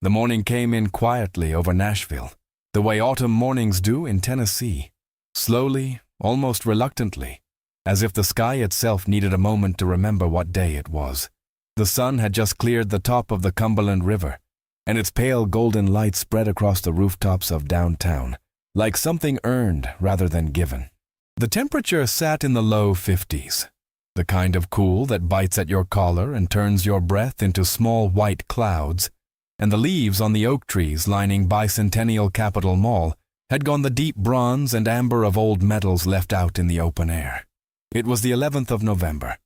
The morning came in quietly over Nashville, the way autumn mornings do in Tennessee, slowly, almost reluctantly, as if the sky itself needed a moment to remember what day it was. The sun had just cleared the top of the Cumberland River, and its pale golden light spread across the rooftops of downtown, like something earned rather than given. The temperature sat in the low 50s, the kind of cool that bites at your collar and turns your breath into small white clouds, and the leaves on the oak trees lining Bicentennial Capitol Mall had gone the deep bronze and amber of old metals left out in the open air. It was the 11th of November,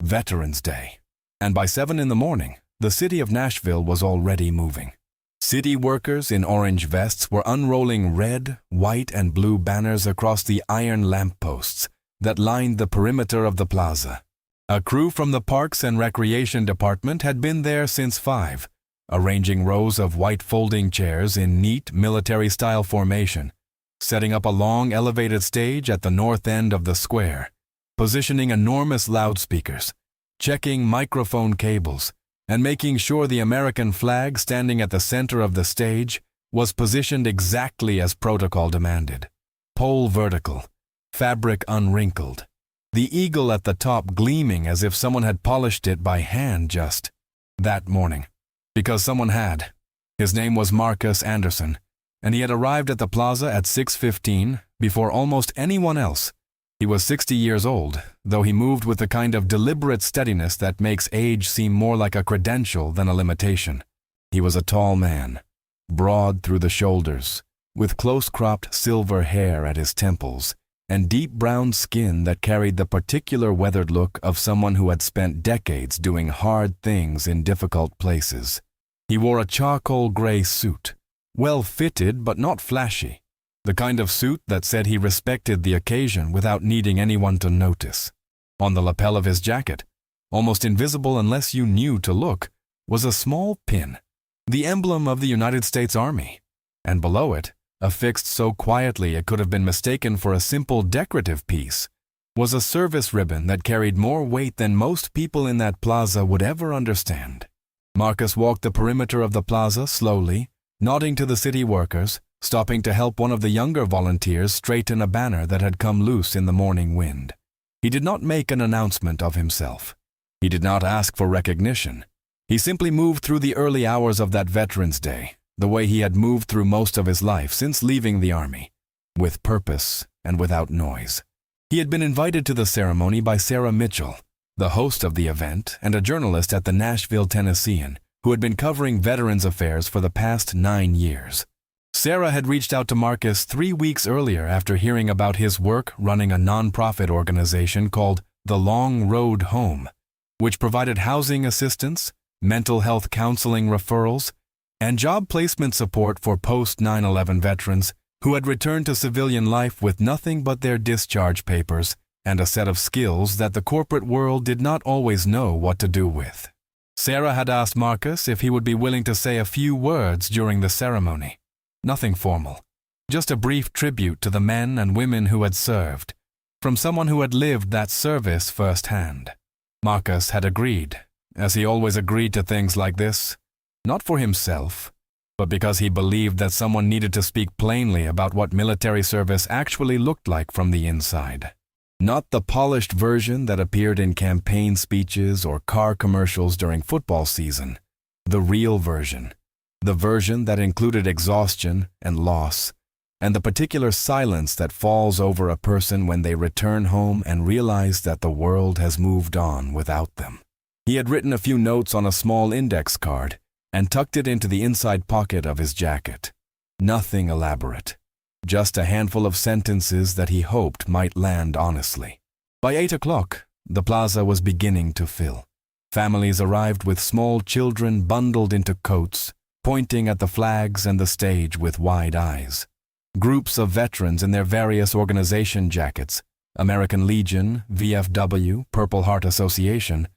Veterans Day, and by 7 in the morning, the city of Nashville was already moving. City workers in orange vests were unrolling red, white, and blue banners across the iron lampposts that lined the perimeter of the plaza. A crew from the Parks and Recreation Department had been there since 5, arranging rows of white folding chairs in neat military-style formation, setting up a long elevated stage at the north end of the square, positioning enormous loudspeakers, checking microphone cables, and making sure the American flag standing at the center of the stage was positioned exactly as protocol demanded. Pole vertical, fabric unwrinkled, the eagle at the top gleaming as if someone had polished it by hand just that morning. Because someone had. His name was Marcus Anderson, and he had arrived at the plaza at 6:15 before almost anyone else. He was 60 years old, though he moved with the kind of deliberate steadiness that makes age seem more like a credential than a limitation. He was a tall man, broad through the shoulders, with close-cropped silver hair at his temples, and deep brown skin that carried the particular weathered look of someone who had spent decades doing hard things in difficult places. He wore a charcoal gray suit, well-fitted but not flashy, the kind of suit that said he respected the occasion without needing anyone to notice. On the lapel of his jacket, almost invisible unless you knew to look, was a small pin, the emblem of the United States Army, and below it, affixed so quietly it could have been mistaken for a simple decorative piece, was a service ribbon that carried more weight than most people in that plaza would ever understand. Marcus walked the perimeter of the plaza slowly, nodding to the city workers, stopping to help one of the younger volunteers straighten a banner that had come loose in the morning wind. He did not make an announcement of himself. He did not ask for recognition. He simply moved through the early hours of that Veterans Day, the way he had moved through most of his life since leaving the Army, with purpose and without noise. He had been invited to the ceremony by Sarah Mitchell, the host of the event and a journalist at the Nashville Tennessean, who had been covering veterans affairs for the past 9 years. Sarah had reached out to Marcus 3 weeks earlier after hearing about his work running a nonprofit organization called The Long Road Home, which provided housing assistance, mental health counseling referrals, and job placement support for post-9/11 veterans who had returned to civilian life with nothing but their discharge papers and a set of skills that the corporate world did not always know what to do with. Sarah had asked Marcus if he would be willing to say a few words during the ceremony. Nothing formal, just a brief tribute to the men and women who had served, from someone who had lived that service firsthand. Marcus had agreed, as he always agreed to things like this, not for himself, but because he believed that someone needed to speak plainly about what military service actually looked like from the inside. Not the polished version that appeared in campaign speeches or car commercials during football season. The real version. The version that included exhaustion and loss, and the particular silence that falls over a person when they return home and realize that the world has moved on without them. He had written a few notes on a small index card and tucked it into the inside pocket of his jacket. Nothing elaborate. Just a handful of sentences that he hoped might land honestly. By 8 o'clock, the plaza was beginning to fill. Families arrived with small children bundled into coats, pointing at the flags and the stage with wide eyes. Groups of veterans in their various organization jackets, American Legion, VFW, Purple Heart Association,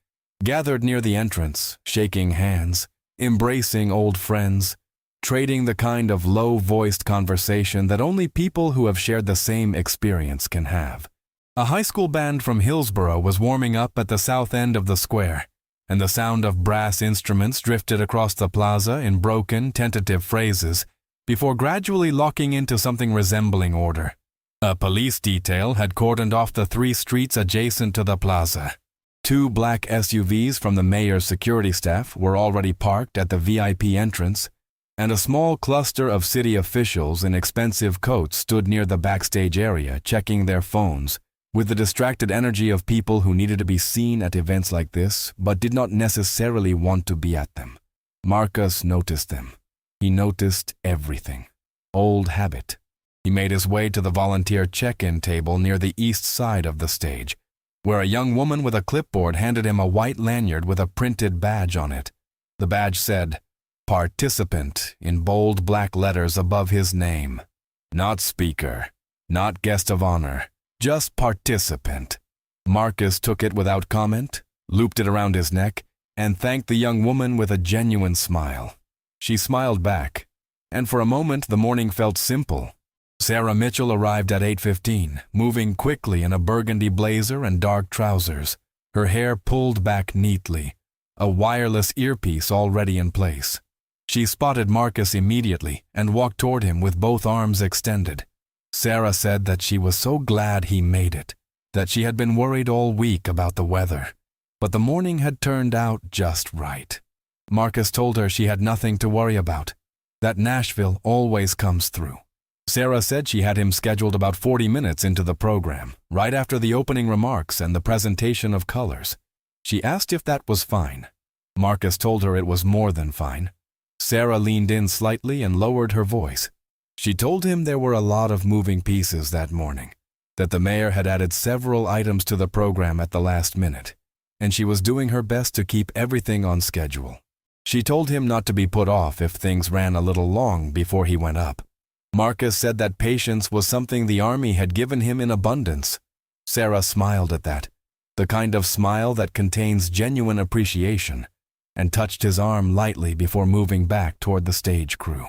gathered near the entrance, shaking hands, embracing old friends, trading the kind of low-voiced conversation that only people who have shared the same experience can have. A high school band from Hillsborough was warming up at the south end of the square, and the sound of brass instruments drifted across the plaza in broken, tentative phrases before gradually locking into something resembling order. A police detail had cordoned off the 3 streets adjacent to the plaza. 2 black SUVs from the mayor's security staff were already parked at the VIP entrance, and a small cluster of city officials in expensive coats stood near the backstage area checking their phones, with the distracted energy of people who needed to be seen at events like this but did not necessarily want to be at them. Marcus noticed them. He noticed everything. Old habit. He made his way to the volunteer check-in table near the east side of the stage, where a young woman with a clipboard handed him a white lanyard with a printed badge on it. The badge said, "Participant," in bold black letters above his name. Not speaker, not guest of honor, just participant. Marcus took it without comment, looped it around his neck, and thanked the young woman with a genuine smile. She smiled back, and for a moment the morning felt simple. Sarah Mitchell arrived at 8:15, moving quickly in a burgundy blazer and dark trousers, her hair pulled back neatly, a wireless earpiece already in place. She spotted Marcus immediately and walked toward him with both arms extended. Sarah said that she was so glad he made it, that she had been worried all week about the weather, but the morning had turned out just right. Marcus told her she had nothing to worry about, that Nashville always comes through. Sarah said she had him scheduled about 40 minutes into the program, right after the opening remarks and the presentation of colors. She asked if that was fine. Marcus told her it was more than fine. Sarah leaned in slightly and lowered her voice. She told him there were a lot of moving pieces that morning, that the mayor had added several items to the program at the last minute, and she was doing her best to keep everything on schedule. She told him not to be put off if things ran a little long before he went up. Marcus said that patience was something the Army had given him in abundance. Sarah smiled at that, the kind of smile that contains genuine appreciation, and touched his arm lightly before moving back toward the stage crew.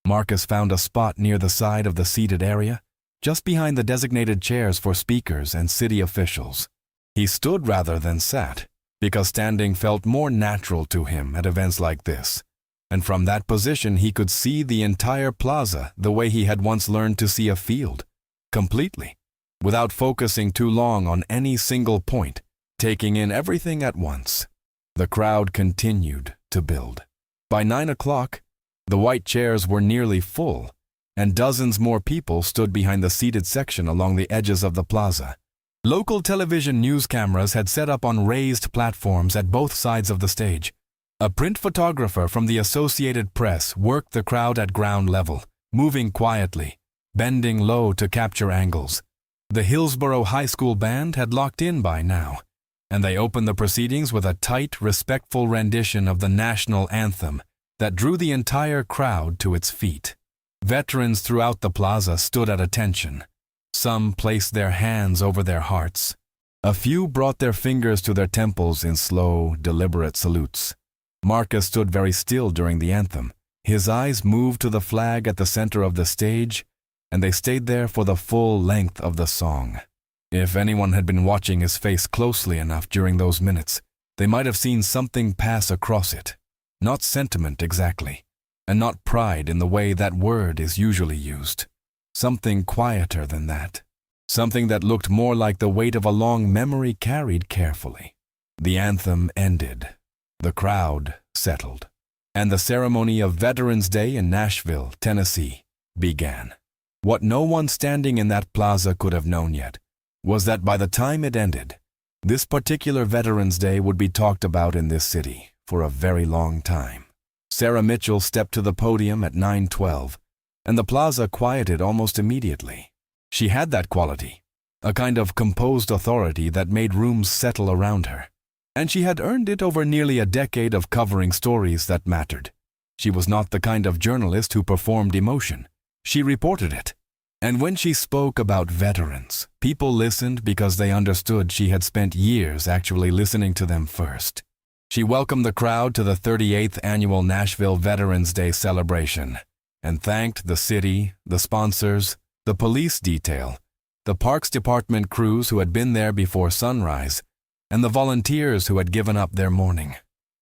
Marcus found a spot near the side of the seated area, just behind the designated chairs for speakers and city officials. He stood rather than sat, because standing felt more natural to him at events like this. And from that position he could see the entire plaza the way he had once learned to see a field, completely, without focusing too long on any single point, taking in everything at once. The crowd continued to build. By 9 o'clock, the white chairs were nearly full, and dozens more people stood behind the seated section along the edges of the plaza. Local television news cameras had set up on raised platforms at both sides of the stage. A print photographer from the Associated Press worked the crowd at ground level, moving quietly, bending low to capture angles. The Hillsborough High School band had locked in by now, and they opened the proceedings with a tight, respectful rendition of the national anthem that drew the entire crowd to its feet. Veterans throughout the plaza stood at attention. Some placed their hands over their hearts. A few brought their fingers to their temples in slow, deliberate salutes. Marcus stood very still during the anthem. His eyes moved to the flag at the center of the stage, and they stayed there for the full length of the song. If anyone had been watching his face closely enough during those minutes, they might have seen something pass across it. Not sentiment exactly, and not pride in the way that word is usually used. Something quieter than that. Something that looked more like the weight of a long memory carried carefully. The anthem ended. The crowd settled, and the ceremony of Veterans Day in Nashville, Tennessee, began. What no one standing in that plaza could have known yet was that by the time it ended, this particular Veterans Day would be talked about in this city for a very long time. Sarah Mitchell stepped to the podium at 9:12, and the plaza quieted almost immediately. She had that quality, a kind of composed authority that made rooms settle around her. And she had earned it over nearly a decade of covering stories that mattered. She was not the kind of journalist who performed emotion. She reported it. And when she spoke about veterans, people listened because they understood she had spent years actually listening to them first. She welcomed the crowd to the 38th annual Nashville Veterans Day celebration and thanked the city, the sponsors, the police detail, the Parks Department crews who had been there before sunrise, and the volunteers who had given up their morning.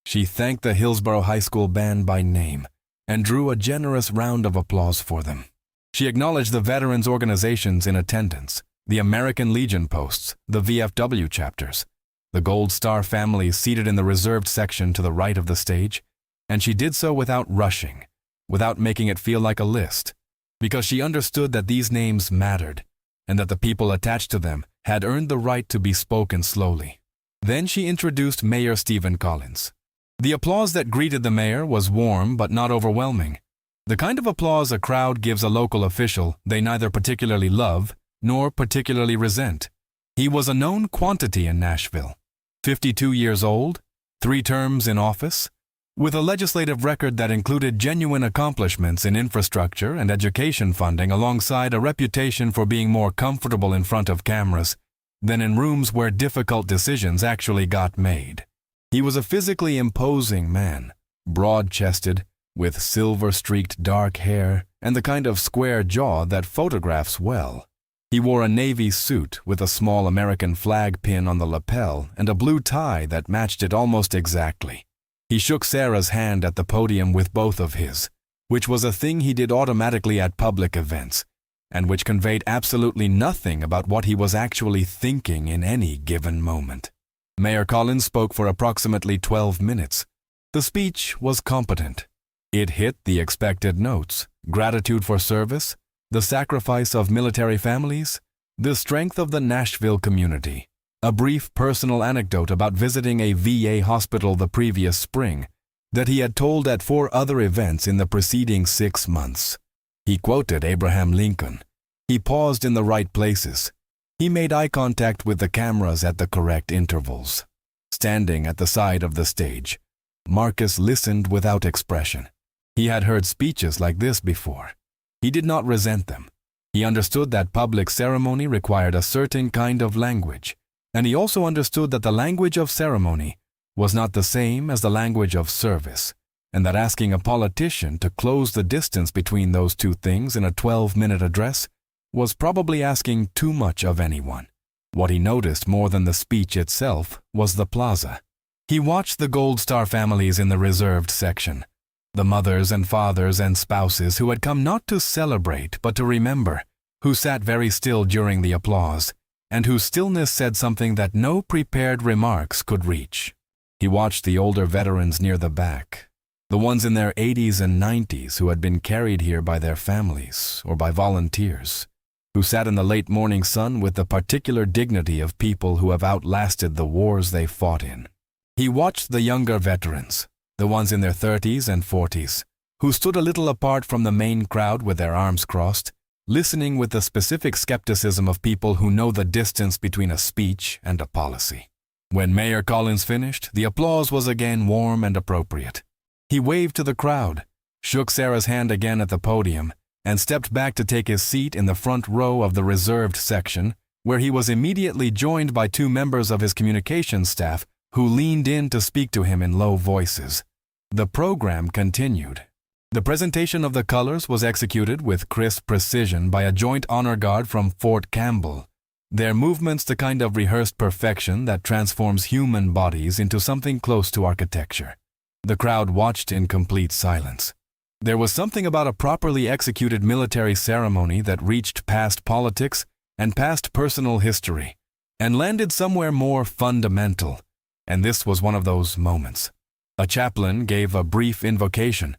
She thanked the Hillsborough High School band by name and drew a generous round of applause for them. She acknowledged the veterans organizations in attendance, the American Legion posts, the VFW chapters, the Gold Star families seated in the reserved section to the right of the stage, and she did so without rushing, without making it feel like a list, because she understood that these names mattered and that the people attached to them had earned the right to be spoken slowly. Then she introduced Mayor Stephen Collins. The applause that greeted the mayor was warm but not overwhelming. The kind of applause a crowd gives a local official they neither particularly love nor particularly resent. He was a known quantity in Nashville. 52 years old, 3 terms in office, with a legislative record that included genuine accomplishments in infrastructure and education funding alongside a reputation for being more comfortable in front of cameras than in rooms where difficult decisions actually got made. He was a physically imposing man, broad-chested, with silver-streaked dark hair and the kind of square jaw that photographs well. He wore a navy suit with a small American flag pin on the lapel and a blue tie that matched it almost exactly. He shook Sarah's hand at the podium with both of his, which was a thing he did automatically at public events, and which conveyed absolutely nothing about what he was actually thinking in any given moment. Mayor Collins spoke for approximately 12 minutes. The speech was competent. It hit the expected notes: gratitude for service, the sacrifice of military families, the strength of the Nashville community, a brief personal anecdote about visiting a VA hospital the previous spring that he had told at 4 other events in the preceding 6 months. He quoted Abraham Lincoln. He paused in the right places. He made eye contact with the cameras at the correct intervals. Standing at the side of the stage, Marcus listened without expression. He had heard speeches like this before. He did not resent them. He understood that public ceremony required a certain kind of language, and he also understood that the language of ceremony was not the same as the language of service, and that asking a politician to close the distance between those two things in a 12-minute address was probably asking too much of anyone. What he noticed more than the speech itself was the plaza. He watched the Gold Star families in the reserved section, the mothers and fathers and spouses who had come not to celebrate but to remember, who sat very still during the applause, and whose stillness said something that no prepared remarks could reach. He watched the older veterans near the back, the ones in their 80s and 90s who had been carried here by their families or by volunteers, who sat in the late morning sun with the particular dignity of people who have outlasted the wars they fought in. He watched the younger veterans, the ones in their 30s and 40s, who stood a little apart from the main crowd with their arms crossed, listening with the specific skepticism of people who know the distance between a speech and a policy. When Mayor Collins finished, the applause was again warm and appropriate. He waved to the crowd, shook Sarah's hand again at the podium, and stepped back to take his seat in the front row of the reserved section, where he was immediately joined by 2 members of his communications staff who leaned in to speak to him in low voices. The program continued. The presentation of the colors was executed with crisp precision by a joint honor guard from Fort Campbell, their movements the kind of rehearsed perfection that transforms human bodies into something close to architecture. The crowd watched in complete silence. There was something about a properly executed military ceremony that reached past politics and past personal history and landed somewhere more fundamental, and this was one of those moments. A chaplain gave a brief invocation.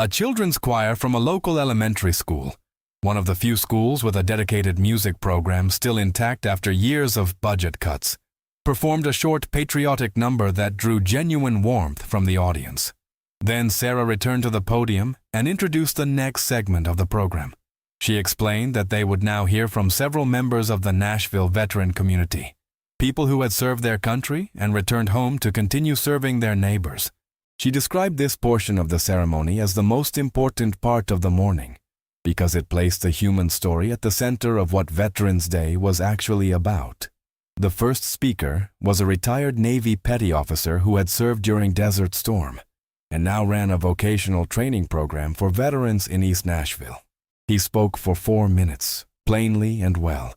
A children's choir from a local elementary school, one of the few schools with a dedicated music program still intact after years of budget cuts, performed a short patriotic number that drew genuine warmth from the audience. Then Sarah returned to the podium and introduced the next segment of the program. She explained that they would now hear from several members of the Nashville veteran community, people who had served their country and returned home to continue serving their neighbors. She described this portion of the ceremony as the most important part of the morning, because it placed the human story at the center of what Veterans Day was actually about. The first speaker was a retired Navy petty officer who had served during Desert Storm and now ran a vocational training program for veterans in East Nashville. He spoke for 4 minutes, plainly and well,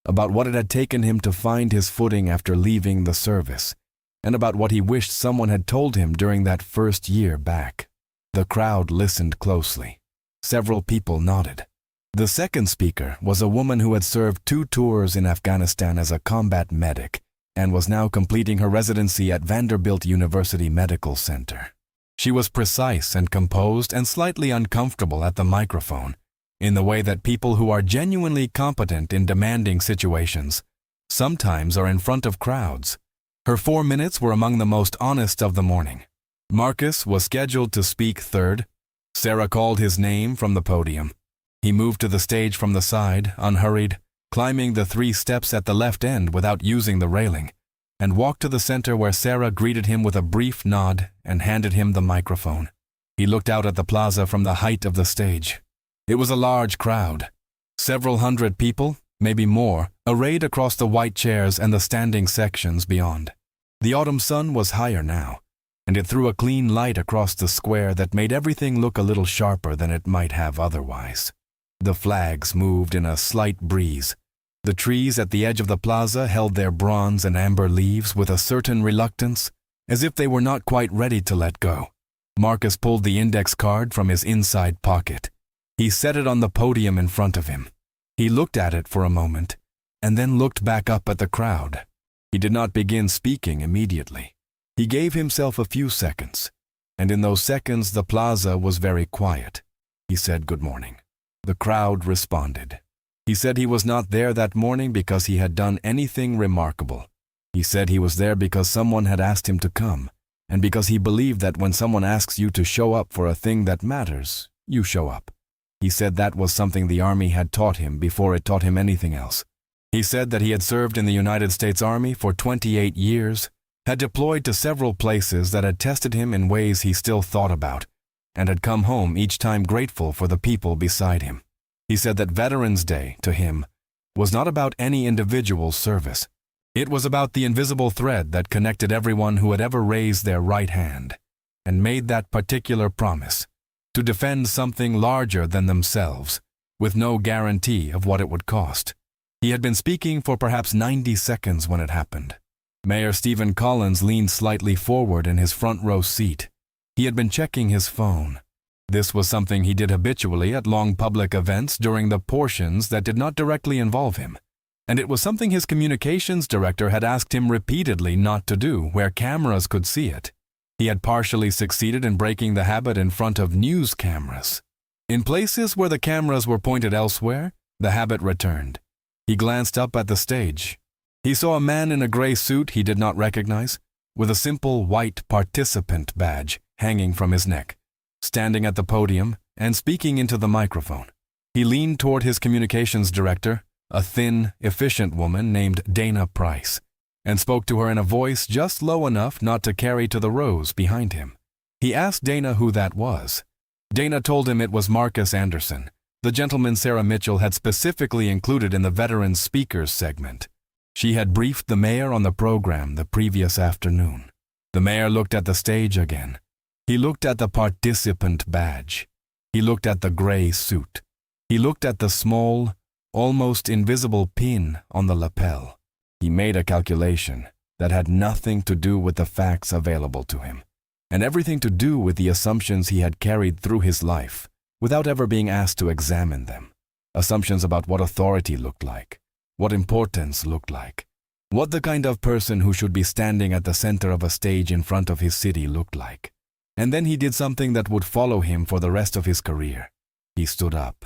about what it had taken him to find his footing after leaving the service, and about what he wished someone had told him during that first year back. The crowd listened closely. Several people nodded. The second speaker was a woman who had served 2 tours in Afghanistan as a combat medic and was now completing her residency at Vanderbilt University Medical Center. She was precise and composed and slightly uncomfortable at the microphone, in the way that people who are genuinely competent in demanding situations sometimes are in front of crowds. Her 4 minutes were among the most honest of the morning. Marcus was scheduled to speak third. Sarah called his name from the podium. He moved to the stage from the side, unhurried, climbing the 3 steps at the left end without using the railing, and walked to the center where Sarah greeted him with a brief nod and handed him the microphone. He looked out at the plaza from the height of the stage. It was a large crowd. Several hundred people, maybe more, arrayed across the white chairs and the standing sections beyond. The autumn sun was higher now, and it threw a clean light across the square that made everything look a little sharper than it might have otherwise. The flags moved in a slight breeze. The trees at the edge of the plaza held their bronze and amber leaves with a certain reluctance, as if they were not quite ready to let go. Marcus pulled the index card from his inside pocket. He set it on the podium in front of him. He looked at it for a moment, and then looked back up at the crowd. He did not begin speaking immediately. He gave himself a few seconds, and in those seconds the plaza was very quiet. He said good morning. The crowd responded. He said he was not there that morning because he had done anything remarkable. He said he was there because someone had asked him to come, and because he believed that when someone asks you to show up for a thing that matters, you show up. He said that was something the Army had taught him before it taught him anything else. He said that he had served in the United States Army for 28 years, had deployed to several places that had tested him in ways he still thought about, and had come home each time grateful for the people beside him. He said that Veterans Day, to him, was not about any individual service. It was about the invisible thread that connected everyone who had ever raised their right hand and made that particular promise, to defend something larger than themselves, with no guarantee of what it would cost. He had been speaking for perhaps 90 seconds when it happened. Mayor Stephen Collins leaned slightly forward in his front row seat. He had been checking his phone. This was something he did habitually at long public events during the portions that did not directly involve him, and it was something his communications director had asked him repeatedly not to do where cameras could see it. He had partially succeeded in breaking the habit in front of news cameras. In places where the cameras were pointed elsewhere, the habit returned. He glanced up at the stage. He saw a man in a gray suit he did not recognize, with a simple white participant badge hanging from his neck, standing at the podium and speaking into the microphone. He leaned toward his communications director, a thin, efficient woman named Dana Price, and spoke to her in a voice just low enough not to carry to the rows behind him. He asked Dana who that was. Dana told him it was Marcus Anderson, the gentleman Sarah Mitchell had specifically included in the Veterans Speakers segment. She had briefed the mayor on the program the previous afternoon. The mayor looked at the stage again. He looked at the participant badge. He looked at the gray suit. He looked at the small, almost invisible pin on the lapel. He made a calculation that had nothing to do with the facts available to him, and everything to do with the assumptions he had carried through his life without ever being asked to examine them. Assumptions about what authority looked like, what importance looked like, what the kind of person who should be standing at the center of a stage in front of his city looked like. And then he did something that would follow him for the rest of his career. He stood up.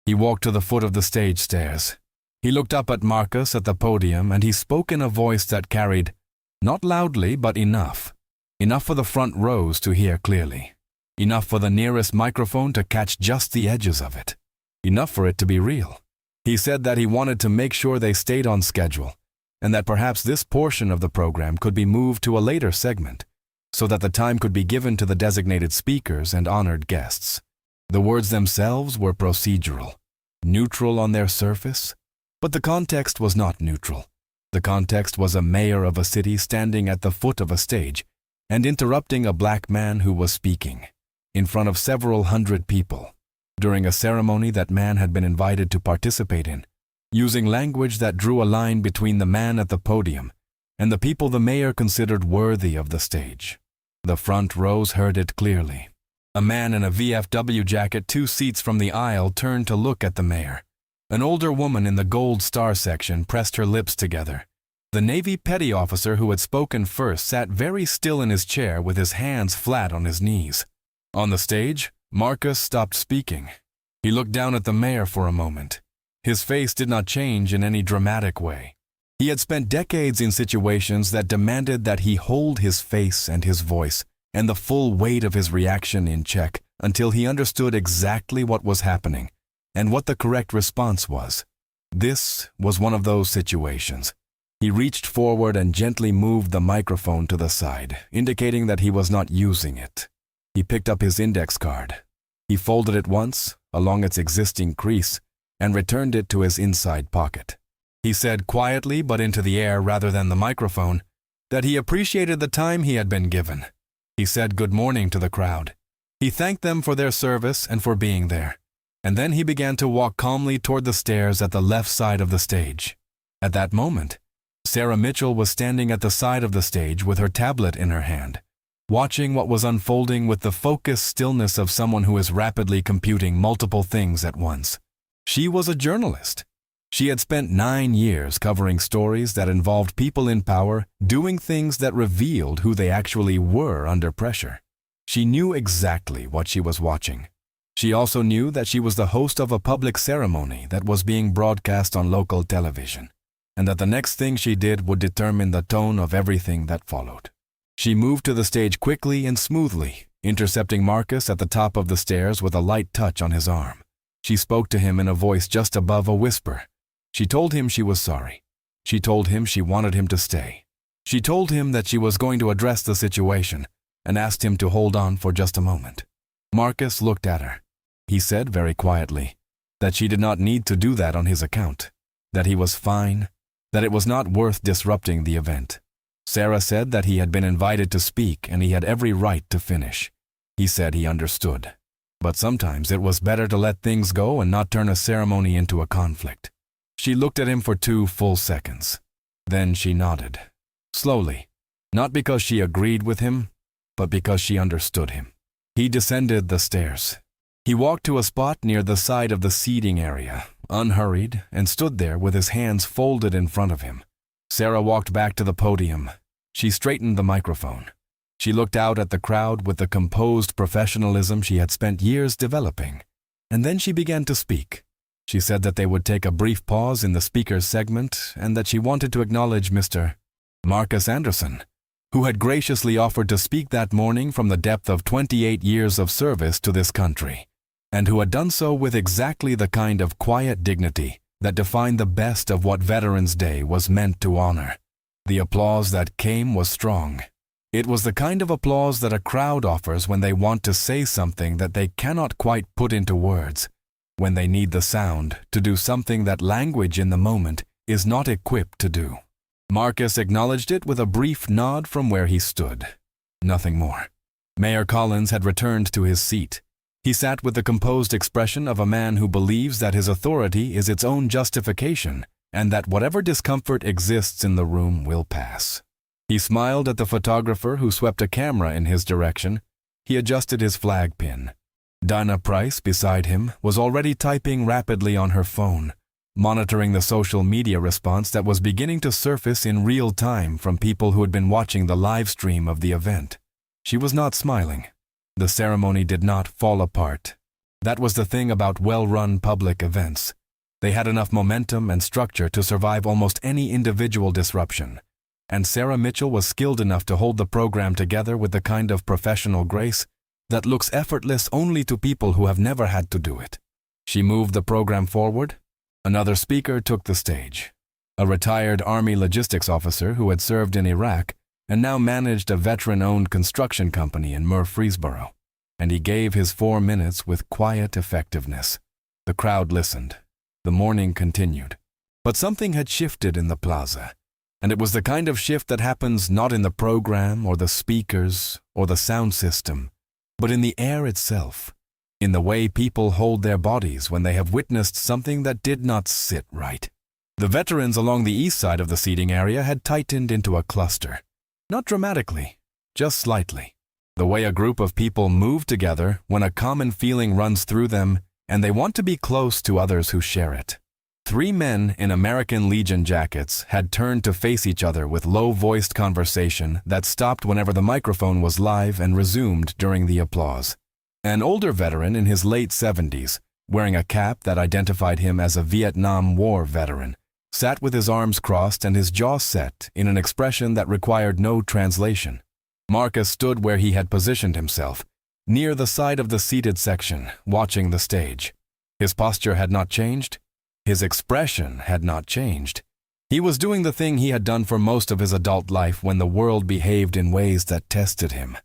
He walked to the foot of the stage stairs. He looked up at Marcus at the podium, and he spoke in a voice that carried, not loudly, but enough. Enough for the front rows to hear clearly. Enough for the nearest microphone to catch just the edges of it. Enough for it to be real. He said that he wanted to make sure they stayed on schedule, and that perhaps this portion of the program could be moved to a later segment, so that the time could be given to the designated speakers and honored guests. The words themselves were procedural, neutral on their surface, but the context was not neutral. The context was a mayor of a city standing at the foot of a stage and interrupting a black man who was speaking in front of several hundred people during a ceremony that man had been invited to participate in, using language that drew a line between the man at the podium and the people the mayor considered worthy of the stage. The front rows heard it clearly. A man in a VFW jacket 2 seats from the aisle turned to look at the mayor. An older woman in the gold star section pressed her lips together. The Navy petty officer who had spoken first sat very still in his chair with his hands flat on his knees. On the stage, Marcus stopped speaking. He looked down at the mayor for a moment. His face did not change in any dramatic way. He had spent decades in situations that demanded that he hold his face and his voice and the full weight of his reaction in check until he understood exactly what was happening and what the correct response was. This was one of those situations. He reached forward and gently moved the microphone to the side, indicating that he was not using it. He picked up his index card. He folded it once, along its existing crease, and returned it to his inside pocket. He said quietly, but into the air rather than the microphone, that he appreciated the time he had been given. He said good morning to the crowd. He thanked them for their service and for being there. And then he began to walk calmly toward the stairs at the left side of the stage. At that moment, Sarah Mitchell was standing at the side of the stage with her tablet in her hand, watching what was unfolding with the focused stillness of someone who is rapidly computing multiple things at once. She was a journalist. She had spent 9 years covering stories that involved people in power doing things that revealed who they actually were under pressure. She knew exactly what she was watching. She also knew that she was the host of a public ceremony that was being broadcast on local television, and that the next thing she did would determine the tone of everything that followed. She moved to the stage quickly and smoothly, intercepting Marcus at the top of the stairs with a light touch on his arm. She spoke to him in a voice just above a whisper. She told him she was sorry. She told him she wanted him to stay. She told him that she was going to address the situation and asked him to hold on for just a moment. Marcus looked at her. He said very quietly that she did not need to do that on his account, that he was fine, that it was not worth disrupting the event. Sarah said that he had been invited to speak and he had every right to finish. He said he understood. But sometimes it was better to let things go and not turn a ceremony into a conflict. She looked at him for 2 full seconds. Then she nodded, slowly, not because she agreed with him, but because she understood him. He descended the stairs. He walked to a spot near the side of the seating area, unhurried, and stood there with his hands folded in front of him. Sarah walked back to the podium. She straightened the microphone. She looked out at the crowd with the composed professionalism she had spent years developing. And then she began to speak. She said that they would take a brief pause in the speaker's segment and that she wanted to acknowledge Mr. Marcus Anderson, who had graciously offered to speak that morning from the depth of 28 years of service to this country, and who had done so with exactly the kind of quiet dignity that defined the best of what Veterans Day was meant to honor. The applause that came was strong. It was the kind of applause that a crowd offers when they want to say something that they cannot quite put into words, when they need the sound to do something that language in the moment is not equipped to do. Marcus acknowledged it with a brief nod from where he stood. Nothing more. Mayor Collins had returned to his seat. He sat with the composed expression of a man who believes that his authority is its own justification and that whatever discomfort exists in the room will pass. He smiled at the photographer who swept a camera in his direction. He adjusted his flag pin. Dinah Price, beside him, was already typing rapidly on her phone, monitoring the social media response that was beginning to surface in real time from people who had been watching the live stream of the event. She was not smiling. The ceremony did not fall apart. That was the thing about well-run public events. They had enough momentum and structure to survive almost any individual disruption, and Sarah Mitchell was skilled enough to hold the program together with the kind of professional grace that looks effortless only to people who have never had to do it. She moved the program forward. Another speaker took the stage. A retired Army logistics officer who had served in Iraq and now managed a veteran-owned construction company in Murfreesboro, and he gave his 4 minutes with quiet effectiveness. The crowd listened. The morning continued. But something had shifted in the plaza, and it was the kind of shift that happens not in the program or the speakers or the sound system, but in the air itself, in the way people hold their bodies when they have witnessed something that did not sit right. The veterans along the east side of the seating area had tightened into a cluster. Not dramatically, just slightly. The way a group of people move together when a common feeling runs through them and they want to be close to others who share it. 3 men in American Legion jackets had turned to face each other with low-voiced conversation that stopped whenever the microphone was live and resumed during the applause. An older veteran in his late 70s, wearing a cap that identified him as a Vietnam War veteran, sat with his arms crossed and his jaw set in an expression that required no translation. Marcus stood where he had positioned himself, near the side of the seated section, watching the stage. His posture had not changed. His expression had not changed. He was doing the thing he had done for most of his adult life when the world behaved in ways that tested him.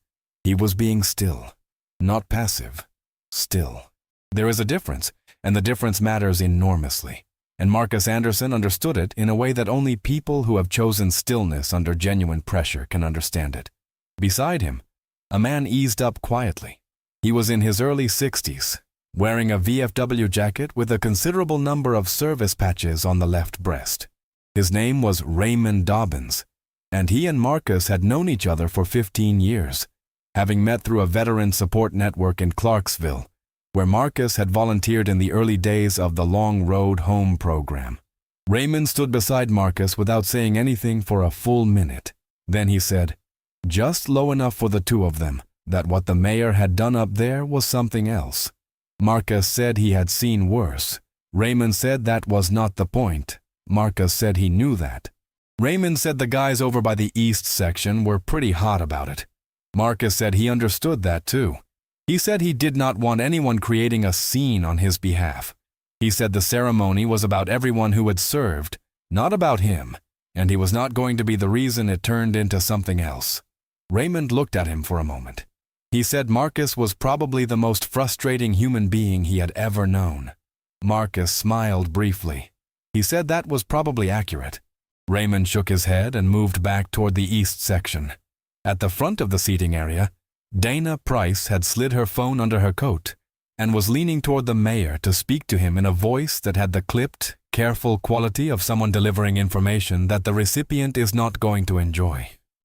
He was being still, not passive, still. There is a difference, and the difference matters enormously. And Marcus Anderson understood it in a way that only people who have chosen stillness under genuine pressure can understand it. Beside him, a man eased up quietly. He was in his early 60s, wearing a VFW jacket with a considerable number of service patches on the left breast. His name was Raymond Dobbins, and he and Marcus had known each other for 15 years, having met through a veteran support network in Clarksville, where Marcus had volunteered in the early days of the Long Road Home program. Raymond stood beside Marcus without saying anything for a full minute. Then he said, just low enough for the two of them, that what the mayor had done up there was something else. Marcus said he had seen worse. Raymond said that was not the point. Marcus said he knew that. Raymond said the guys over by the east section were pretty hot about it. Marcus said he understood that too. He said he did not want anyone creating a scene on his behalf. He said the ceremony was about everyone who had served, not about him, and he was not going to be the reason it turned into something else. Raymond looked at him for a moment. He said Marcus was probably the most frustrating human being he had ever known. Marcus smiled briefly. He said that was probably accurate. Raymond shook his head and moved back toward the east section. At the front of the seating area, Dana Price had slid her phone under her coat and was leaning toward the mayor to speak to him in a voice that had the clipped, careful quality of someone delivering information that the recipient is not going to enjoy.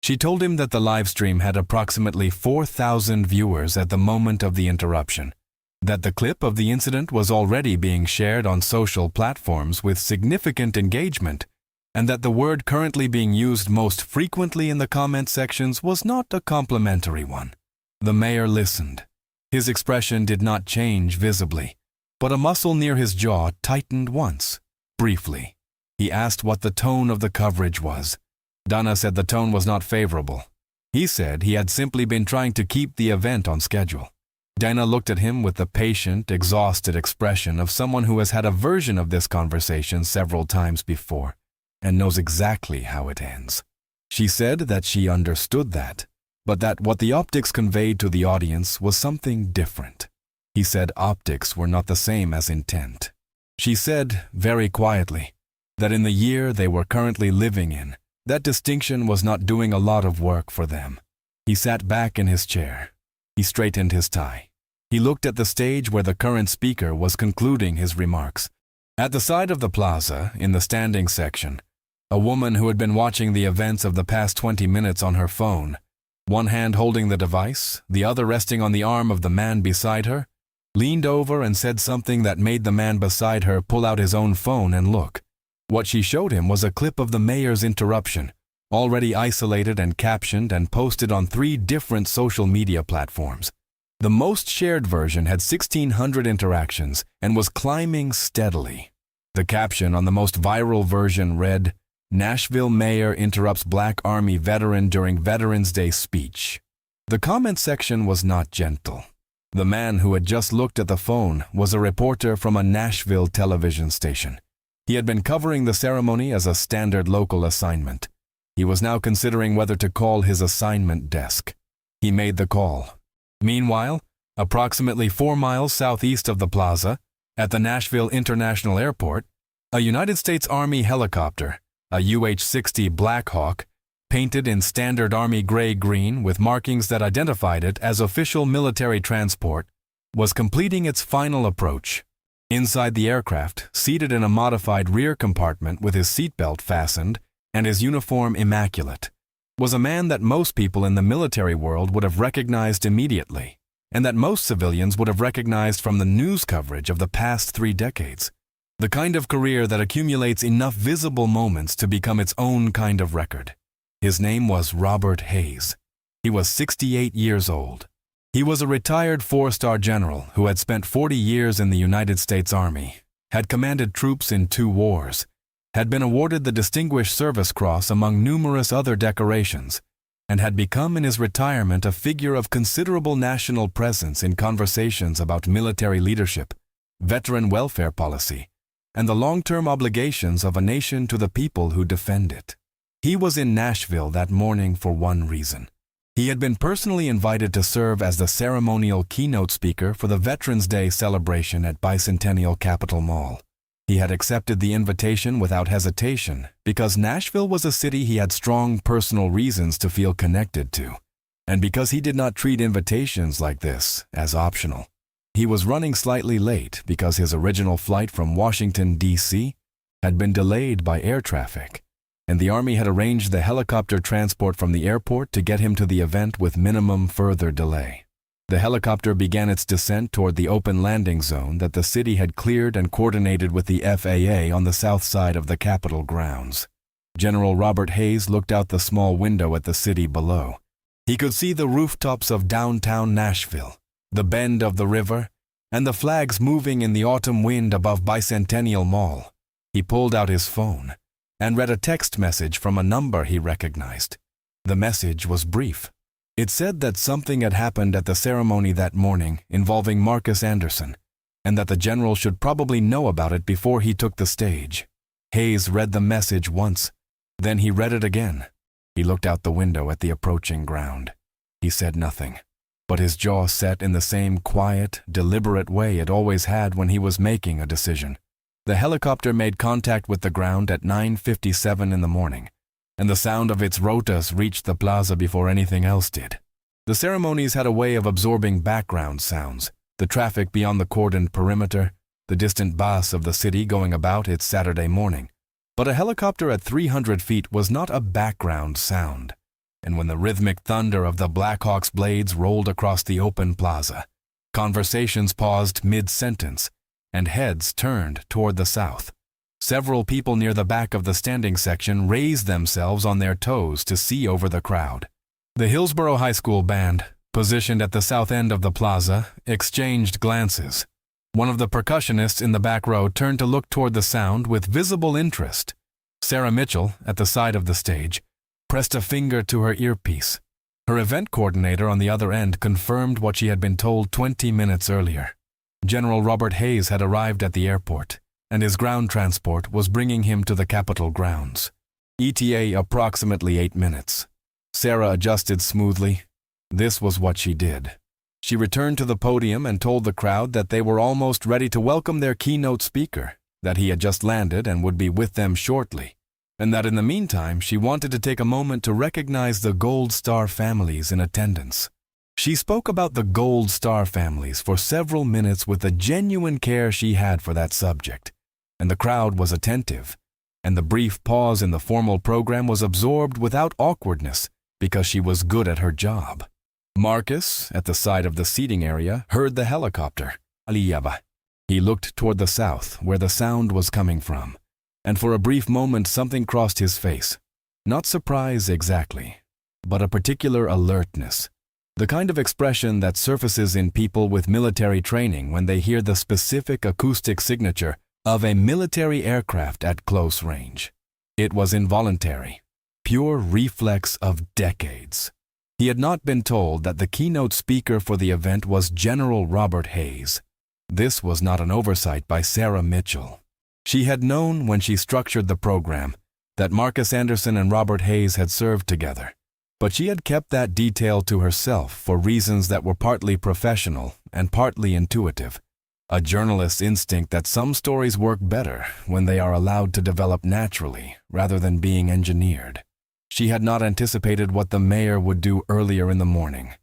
She told him that the live stream had approximately 4,000 viewers at the moment of the interruption, that the clip of the incident was already being shared on social platforms with significant engagement, and that the word currently being used most frequently in the comment sections was not a complimentary one. The mayor listened. His expression did not change visibly, but a muscle near his jaw tightened once, briefly. He asked what the tone of the coverage was. Dana said the tone was not favorable. He said he had simply been trying to keep the event on schedule. Dana looked at him with the patient, exhausted expression of someone who has had a version of this conversation several times before and knows exactly how it ends. She said that she understood that, but that what the optics conveyed to the audience was something different. He said optics were not the same as intent. She said, very quietly, that in the year they were currently living in, that distinction was not doing a lot of work for them. He sat back in his chair. He straightened his tie. He looked at the stage where the current speaker was concluding his remarks. At the side of the plaza, in the standing section, a woman who had been watching the events of the past 20 minutes on her phone, one hand holding the device, the other resting on the arm of the man beside her, leaned over and said something that made the man beside her pull out his own phone and look. What she showed him was a clip of the mayor's interruption, already isolated and captioned and posted on 3 different social media platforms. The most shared version had 1,600 interactions and was climbing steadily. The caption on the most viral version read, "Nashville Mayor Interrupts Black Army Veteran During Veterans Day Speech." The comment section was not gentle. The man who had just looked at the phone was a reporter from a Nashville television station. He had been covering the ceremony as a standard local assignment. He was now considering whether to call his assignment desk. He made the call. Meanwhile, approximately 4 miles southeast of the plaza, at the Nashville International Airport, a United States Army helicopter, a UH-60 Black Hawk, painted in standard Army gray-green with markings that identified it as official military transport, was completing its final approach. Inside the aircraft, seated in a modified rear compartment with his seatbelt fastened and his uniform immaculate, was a man that most people in the military world would have recognized immediately, and that most civilians would have recognized from the news coverage of the past 3 decades. The kind of career that accumulates enough visible moments to become its own kind of record. His name was Robert Hayes. He was 68 years old. He was a retired 4-star general who had spent 40 years in the United States Army, had commanded troops in 2 wars, had been awarded the Distinguished Service Cross among numerous other decorations, and had become in his retirement a figure of considerable national presence in conversations about military leadership, veteran welfare policy, and the long-term obligations of a nation to the people who defend it. He was in Nashville that morning for one reason. He had been personally invited to serve as the ceremonial keynote speaker for the Veterans Day celebration at Bicentennial Capitol Mall. He had accepted the invitation without hesitation because Nashville was a city he had strong personal reasons to feel connected to, and because he did not treat invitations like this as optional. He was running slightly late because his original flight from Washington, D.C. had been delayed by air traffic, and the Army had arranged the helicopter transport from the airport to get him to the event with minimum further delay. The helicopter began its descent toward the open landing zone that the city had cleared and coordinated with the FAA on the south side of the Capitol grounds. General Robert Hayes looked out the small window at the city below. He could see the rooftops of downtown Nashville, the bend of the river, and the flags moving in the autumn wind above Bicentennial Mall. He pulled out his phone and read a text message from a number he recognized. The message was brief. It said that something had happened at the ceremony that morning involving Marcus Anderson, and that the general should probably know about it before he took the stage. Hayes read the message once, then he read it again. He looked out the window at the approaching ground. He said nothing, but his jaw set in the same quiet, deliberate way it always had when he was making a decision. The helicopter made contact with the ground at 9:57 in the morning, and the sound of its rotas reached the plaza before anything else did. The ceremonies had a way of absorbing background sounds, the traffic beyond the cordoned perimeter, the distant bass of the city going about its Saturday morning. But a helicopter at 300 feet was not a background sound, and when the rhythmic thunder of the Blackhawks' blades rolled across the open plaza, conversations paused mid-sentence, and heads turned toward the south. Several people near the back of the standing section raised themselves on their toes to see over the crowd. The Hillsborough High School band, positioned at the south end of the plaza, exchanged glances. One of the percussionists in the back row turned to look toward the sound with visible interest. Sarah Mitchell, at the side of the stage, pressed a finger to her earpiece. Her event coordinator on the other end confirmed what she had been told 20 minutes earlier. General Robert Hayes had arrived at the airport, and his ground transport was bringing him to the Capitol grounds. ETA approximately 8 minutes. Sarah adjusted smoothly. This was what she did. She returned to the podium and told the crowd that they were almost ready to welcome their keynote speaker, that he had just landed and would be with them shortly, and that in the meantime she wanted to take a moment to recognize the Gold Star families in attendance. She spoke about the Gold Star families for several minutes with the genuine care she had for that subject, and the crowd was attentive, and the brief pause in the formal program was absorbed without awkwardness because she was good at her job. Marcus, at the side of the seating area, heard the helicopter. Aliyaba. He looked toward the south, where the sound was coming from, and for a brief moment something crossed his face. Not surprise exactly, but a particular alertness. The kind of expression that surfaces in people with military training when they hear the specific acoustic signature of a military aircraft at close range. It was involuntary, pure reflex of decades. He had not been told that the keynote speaker for the event was General Robert Hayes. This was not an oversight by Sarah Mitchell. She had known when she structured the program that Marcus Anderson and Robert Hayes had served together, but she had kept that detail to herself for reasons that were partly professional and partly intuitive. A journalist's instinct that some stories work better when they are allowed to develop naturally rather than being engineered. She had not anticipated what the mayor would do earlier in the morning.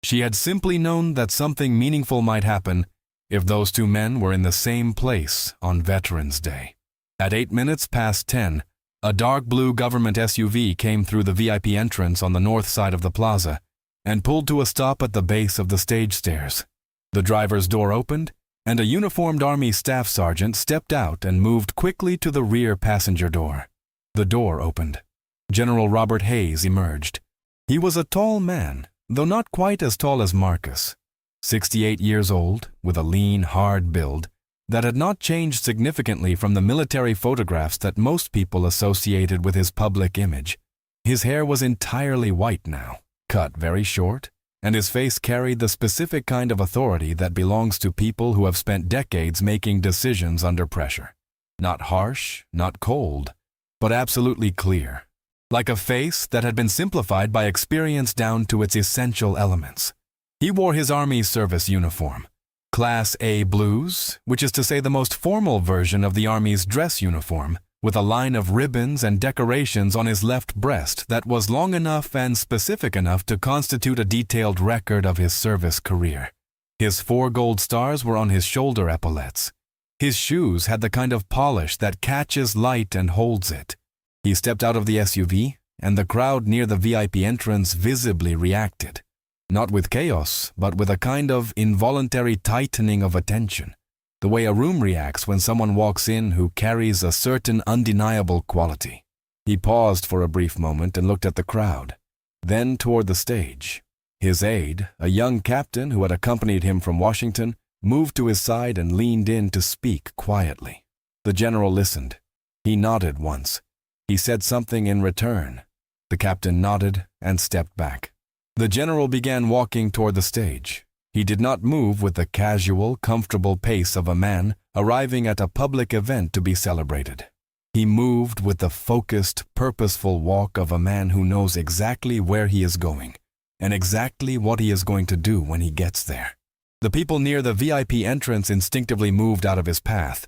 She had simply known that something meaningful might happen if those two men were in the same place on Veterans Day. At 8 minutes past 10, a dark blue government SUV came through the VIP entrance on the north side of the plaza and pulled to a stop at the base of the stage stairs. The driver's door opened, and a uniformed Army staff sergeant stepped out and moved quickly to the rear passenger door. The door opened. General Robert Hayes emerged. He was a tall man, though not quite as tall as Marcus. 68 years old, with a lean, hard build that had not changed significantly from the military photographs that most people associated with his public image. His hair was entirely white now, cut very short, and his face carried the specific kind of authority that belongs to people who have spent decades making decisions under pressure. Not harsh, not cold, but absolutely clear, like a face that had been simplified by experience down to its essential elements. He wore his Army service uniform, Class A blues, which is to say the most formal version of the Army's dress uniform, with a line of ribbons and decorations on his left breast that was long enough and specific enough to constitute a detailed record of his service career. His 4 gold stars were on his shoulder epaulettes. His shoes had the kind of polish that catches light and holds it. He stepped out of the SUV, and the crowd near the VIP entrance visibly reacted. Not with chaos, but with a kind of involuntary tightening of attention, the way a room reacts when someone walks in who carries a certain undeniable quality. He paused for a brief moment and looked at the crowd, then toward the stage. His aide, a young captain who had accompanied him from Washington, moved to his side and leaned in to speak quietly. The general listened. He nodded once. He said something in return. The captain nodded and stepped back. The general began walking toward the stage. He did not move with the casual, comfortable pace of a man arriving at a public event to be celebrated. He moved with the focused, purposeful walk of a man who knows exactly where he is going and exactly what he is going to do when he gets there. The people near the VIP entrance instinctively moved out of his path,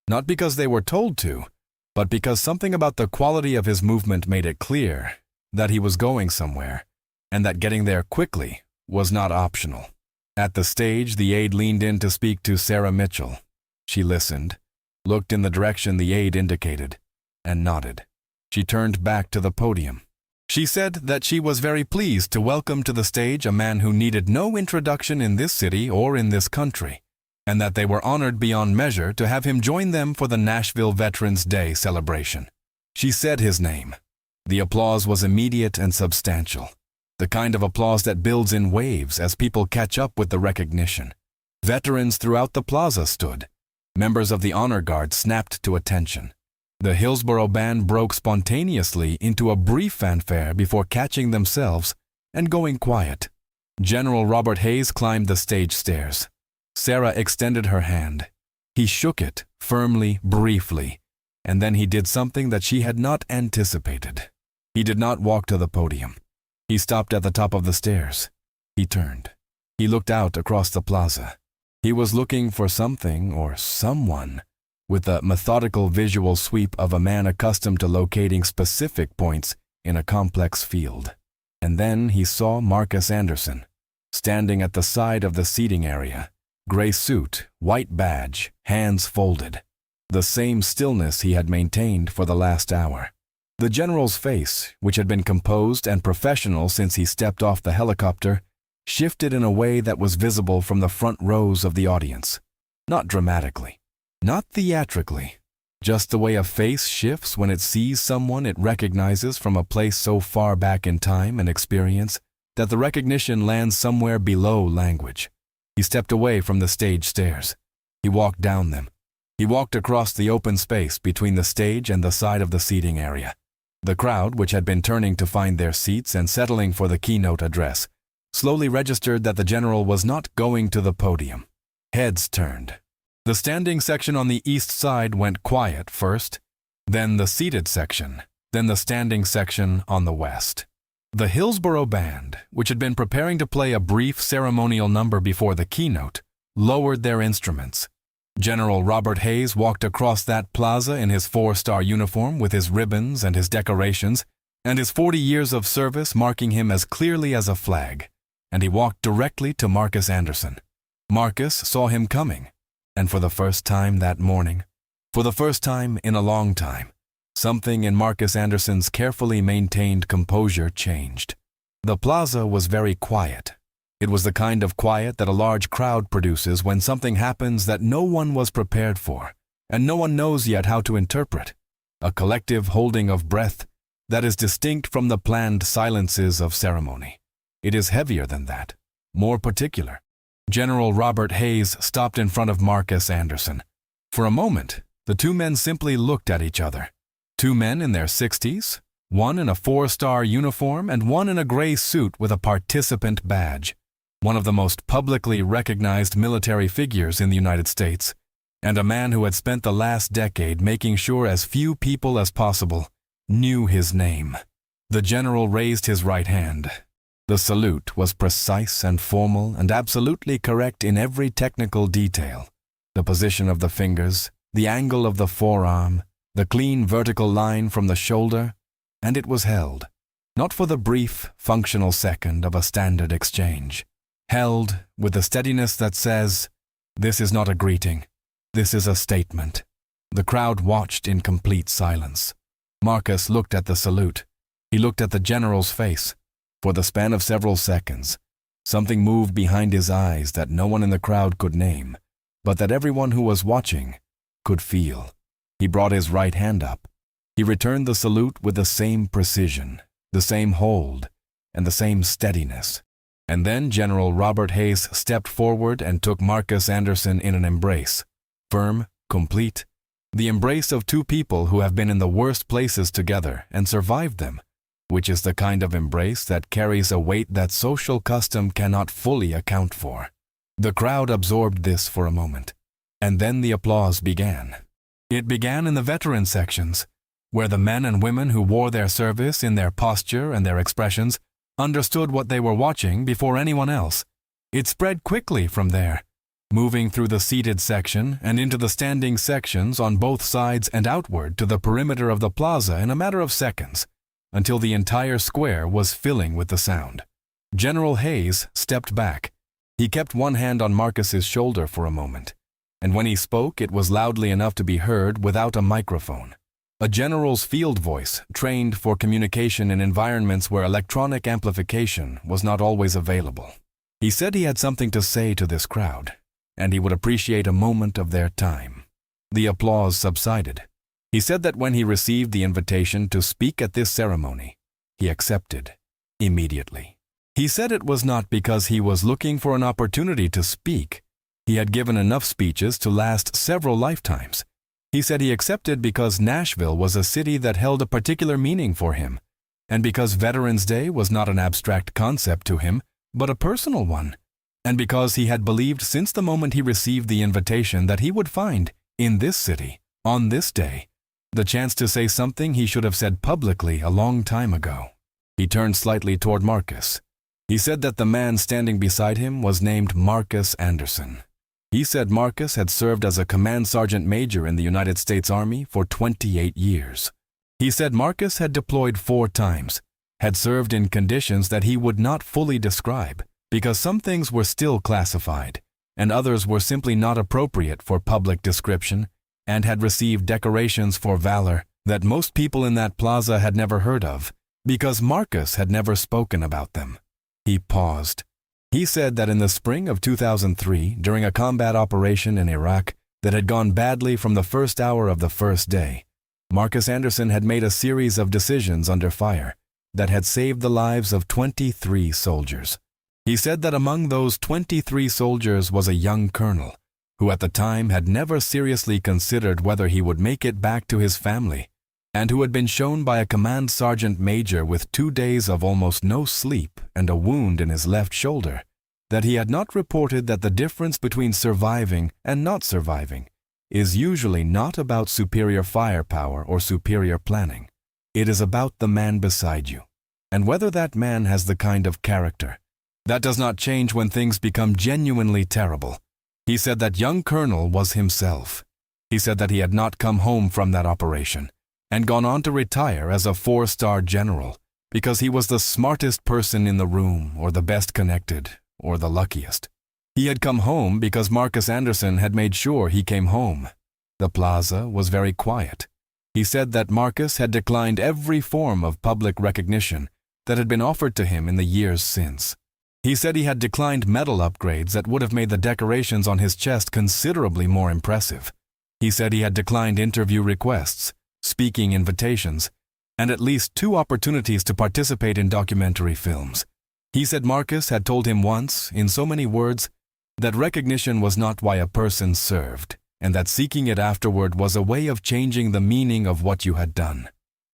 not because they were told to, but because something about the quality of his movement made it clear that he was going somewhere, and that getting there quickly was not optional. At the stage, the aide leaned in to speak to Sarah Mitchell. She listened, looked in the direction the aide indicated, and nodded. She turned back to the podium. She said that she was very pleased to welcome to the stage a man who needed no introduction in this city or in this country, and that they were honored beyond measure to have him join them for the Nashville Veterans Day celebration. She said his name. The applause was immediate and substantial, the kind of applause that builds in waves as people catch up with the recognition. Veterans throughout the plaza stood. Members of the honor guard snapped to attention. The Hillsborough Band broke spontaneously into a brief fanfare before catching themselves and going quiet. General Robert Hayes climbed the stage stairs. Sarah extended her hand. He shook it, firmly, briefly, and then he did something that she had not anticipated. He did not walk to the podium. He stopped at the top of the stairs. He turned. He looked out across the plaza. He was looking for something or someone, with the methodical visual sweep of a man accustomed to locating specific points in a complex field. And then he saw Marcus Anderson, standing at the side of the seating area, gray suit, white badge, hands folded. The same stillness he had maintained for the last hour. The general's face, which had been composed and professional since he stepped off the helicopter, shifted in a way that was visible from the front rows of the audience. Not dramatically, not theatrically, just the way a face shifts when it sees someone it recognizes from a place so far back in time and experience that the recognition lands somewhere below language. He stepped away from the stage stairs. He walked down them. He walked across the open space between the stage and the side of the seating area. The crowd, which had been turning to find their seats and settling for the keynote address, slowly registered that the general was not going to the podium. Heads turned. The standing section on the east side went quiet first, then the seated section, then the standing section on the west. The Hillsborough Band, which had been preparing to play a brief ceremonial number before the keynote, lowered their instruments. General Robert Hayes walked across that plaza in his 4-star uniform with his ribbons and his decorations, and his 40 years of service marking him as clearly as a flag, and he walked directly to Marcus Anderson. Marcus saw him coming, and for the first time that morning, for the first time in a long time, something in Marcus Anderson's carefully maintained composure changed. The plaza was very quiet. It was the kind of quiet that a large crowd produces when something happens that no one was prepared for, and no one knows yet how to interpret. A collective holding of breath that is distinct from the planned silences of ceremony. It is heavier than that, more particular. General Robert Hayes stopped in front of Marcus Anderson. For a moment, the two men simply looked at each other. Two men in their 60s, one in a 4-star uniform and one in a gray suit with a participant badge. One of the most publicly recognized military figures in the United States, and a man who had spent the last decade making sure as few people as possible knew his name. The general raised his right hand. The salute was precise and formal and absolutely correct in every technical detail. The position of the fingers, the angle of the forearm, the clean vertical line from the shoulder, and it was held, not for the brief, functional second of a standard exchange. Held with the steadiness that says, "This is not a greeting, this is a statement." The crowd watched in complete silence. Marcus looked at the salute. He looked at the general's face. For the span of several seconds, something moved behind his eyes that no one in the crowd could name, but that everyone who was watching could feel. He brought his right hand up. He returned the salute with the same precision, the same hold, and the same steadiness. And then General Robert Hayes stepped forward and took Marcus Anderson in an embrace. Firm, complete, the embrace of two people who have been in the worst places together and survived them, which is the kind of embrace that carries a weight that social custom cannot fully account for. The crowd absorbed this for a moment, and then the applause began. It began in the veteran sections, where the men and women who wore their service in their posture and their expressions understood what they were watching before anyone else. It spread quickly from there, moving through the seated section and into the standing sections on both sides and outward to the perimeter of the plaza in a matter of seconds, until the entire square was filling with the sound. General Hayes stepped back. He kept one hand on Marcus's shoulder for a moment, and when he spoke it was loudly enough to be heard without a microphone. A general's field voice, trained for communication in environments where electronic amplification was not always available. He said he had something to say to this crowd, and he would appreciate a moment of their time. The applause subsided. He said that when he received the invitation to speak at this ceremony, he accepted immediately. He said it was not because he was looking for an opportunity to speak. He had given enough speeches to last several lifetimes. He said he accepted because Nashville was a city that held a particular meaning for him, and because Veterans Day was not an abstract concept to him, but a personal one, and because he had believed since the moment he received the invitation that he would find, in this city, on this day, the chance to say something he should have said publicly a long time ago. He turned slightly toward Marcus. He said that the man standing beside him was named Marcus Anderson. He said Marcus had served as a command sergeant major in the United States Army for 28 years. He said Marcus had deployed 4 times, had served in conditions that he would not fully describe, because some things were still classified, and others were simply not appropriate for public description, and had received decorations for valor that most people in that plaza had never heard of, because Marcus had never spoken about them. He paused. He said that in the spring of 2003, during a combat operation in Iraq that had gone badly from the first hour of the first day, Marcus Anderson had made a series of decisions under fire that had saved the lives of 23 soldiers. He said that among those 23 soldiers was a young colonel, who at the time had never seriously considered whether he would make it back to his family, and who had been shown by a command sergeant major with 2 days of almost no sleep and a wound in his left shoulder, that he had not reported that the difference between surviving and not surviving is usually not about superior firepower or superior planning. It is about the man beside you, and whether that man has the kind of character. That does not change when things become genuinely terrible. He said that young colonel was himself. He said that he had not come home from that operation and gone on to retire as a 4-star general because he was the smartest person in the room or the best connected or the luckiest. He had come home because Marcus Anderson had made sure he came home. The plaza was very quiet. He said that Marcus had declined every form of public recognition that had been offered to him in the years since. He said he had declined medal upgrades that would have made the decorations on his chest considerably more impressive. He said he had declined interview requests, speaking invitations, and at least 2 opportunities to participate in documentary films. He said Marcus had told him once, in so many words, that recognition was not why a person served, and that seeking it afterward was a way of changing the meaning of what you had done.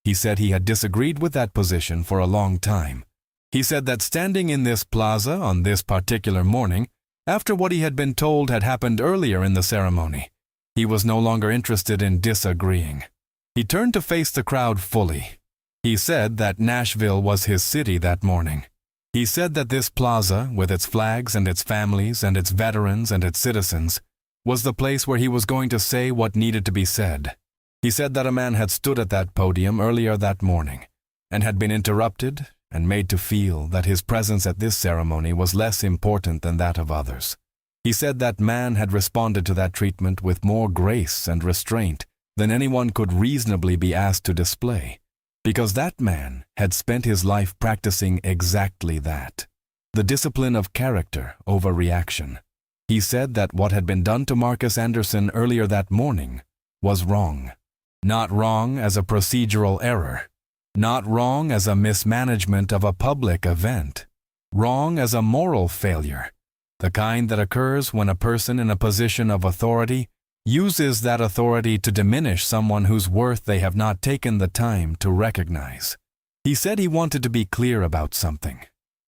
He said he had disagreed with that position for a long time. He said that standing in this plaza on this particular morning, after what he had been told had happened earlier in the ceremony, he was no longer interested in disagreeing. He turned to face the crowd fully. He said that Nashville was his city that morning. He said that this plaza, with its flags and its families and its veterans and its citizens, was the place where he was going to say what needed to be said. He said that a man had stood at that podium earlier that morning and had been interrupted and made to feel that his presence at this ceremony was less important than that of others. He said that man had responded to that treatment with more grace and restraint than anyone could reasonably be asked to display, because that man had spent his life practicing exactly that, the discipline of character over reaction. He said that what had been done to Marcus Anderson earlier that morning was wrong. Not wrong as a procedural error, not wrong as a mismanagement of a public event, wrong as a moral failure, the kind that occurs when a person in a position of authority uses that authority to diminish someone whose worth they have not taken the time to recognize. He said he wanted to be clear about something.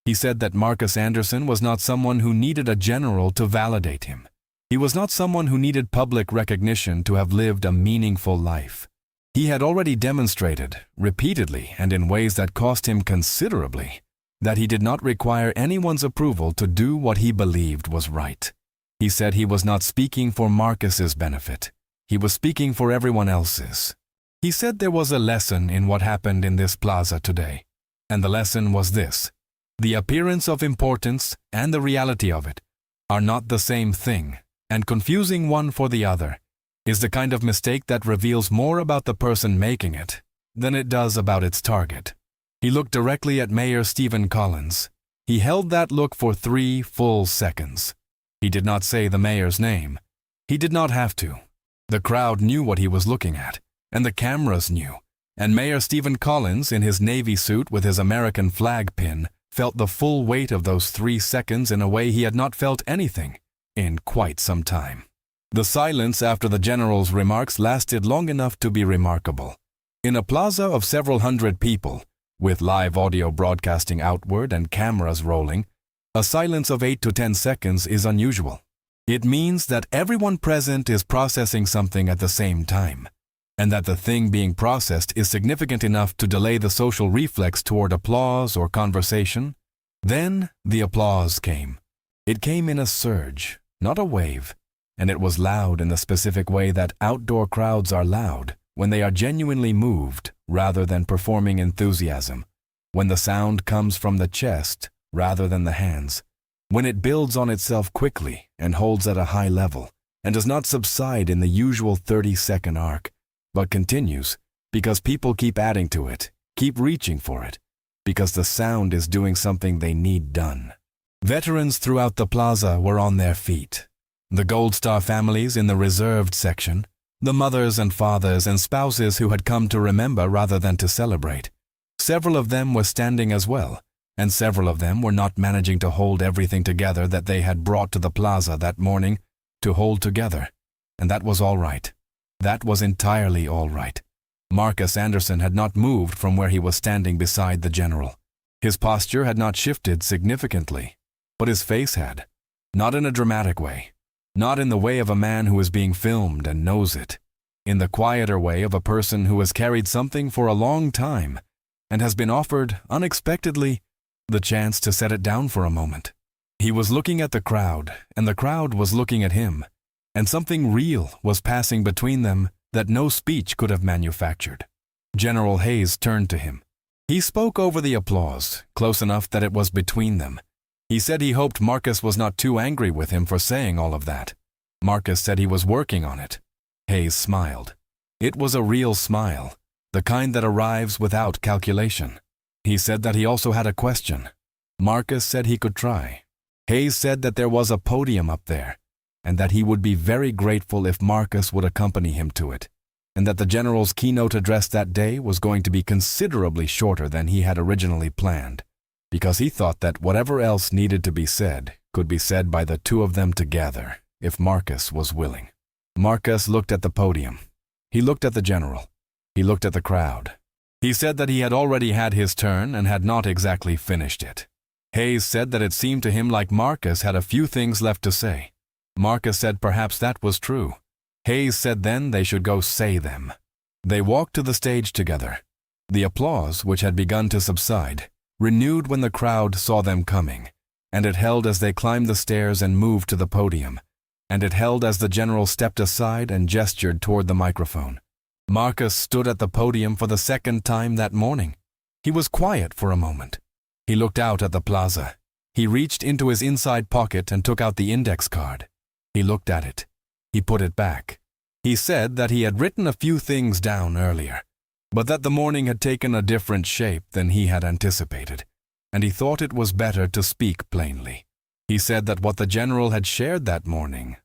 He said that Marcus Anderson was not someone who needed a general to validate him. He was not someone who needed public recognition to have lived a meaningful life. He had already demonstrated, repeatedly and in ways that cost him considerably, that he did not require anyone's approval to do what he believed was right. He said he was not speaking for Marcus's benefit. He was speaking for everyone else's. He said there was a lesson in what happened in this plaza today, and the lesson was this: the appearance of importance and the reality of it are not the same thing, and confusing one for the other is the kind of mistake that reveals more about the person making it than it does about its target. He looked directly at Mayor Stephen Collins. He held that look for 3 full seconds. He did not say the mayor's name. He did not have to. The crowd knew what he was looking at, and the cameras knew, and Mayor Stephen Collins, in his Navy suit with his American flag pin, felt the full weight of those 3 seconds in a way he had not felt anything in quite some time. The silence after the general's remarks lasted long enough to be remarkable. In a plaza of several hundred people, with live audio broadcasting outward and cameras rolling, a silence of 8 to 10 seconds is unusual. It means that everyone present is processing something at the same time, and that the thing being processed is significant enough to delay the social reflex toward applause or conversation. Then the applause came. It came in a surge, not a wave, and it was loud in the specific way that outdoor crowds are loud when they are genuinely moved rather than performing enthusiasm, when the sound comes from the chest rather than the hands, when it builds on itself quickly and holds at a high level and does not subside in the usual 30-second arc, but continues because people keep adding to it, keep reaching for it, because the sound is doing something they need done. Veterans throughout the plaza were on their feet. The Gold Star families in the reserved section, the mothers and fathers and spouses who had come to remember rather than to celebrate. Several of them were standing as well, and several of them were not managing to hold everything together that they had brought to the plaza that morning to hold together. And that was all right. That was entirely all right. Marcus Anderson had not moved from where he was standing beside the general. His posture had not shifted significantly, but his face had. Not in a dramatic way. Not in the way of a man who is being filmed and knows it. In the quieter way of a person who has carried something for a long time and has been offered, unexpectedly, the chance to set it down for a moment. He was looking at the crowd, and the crowd was looking at him, and something real was passing between them that no speech could have manufactured. General Hayes turned to him. He spoke over the applause, close enough that it was between them, He said he hoped Marcus was not too angry with him for saying all of that. Marcus said he was working on it. Hayes smiled. It was a real smile, the kind that arrives without calculation. He said that he also had a question. Marcus said he could try. Hayes said that there was a podium up there, and that he would be very grateful if Marcus would accompany him to it, and that the general's keynote address that day was going to be considerably shorter than he had originally planned, because he thought that whatever else needed to be said could be said by the two of them together, if Marcus was willing. Marcus looked at the podium. He looked at the general. He looked at the crowd. He said that he had already had his turn and had not exactly finished it. Hayes said that it seemed to him like Marcus had a few things left to say. Marcus said perhaps that was true. Hayes said then they should go say them. They walked to the stage together. The applause, which had begun to subside, renewed when the crowd saw them coming, and it held as they climbed the stairs and moved to the podium, and it held as the general stepped aside and gestured toward the microphone. Marcus stood at the podium for the second time that morning. He was quiet for a moment. He looked out at the plaza. He reached into his inside pocket and took out the index card. He looked at it. He put it back. He said that he had written a few things down earlier, but that the morning had taken a different shape than he had anticipated, and he thought it was better to speak plainly. He said that what the general had shared that morning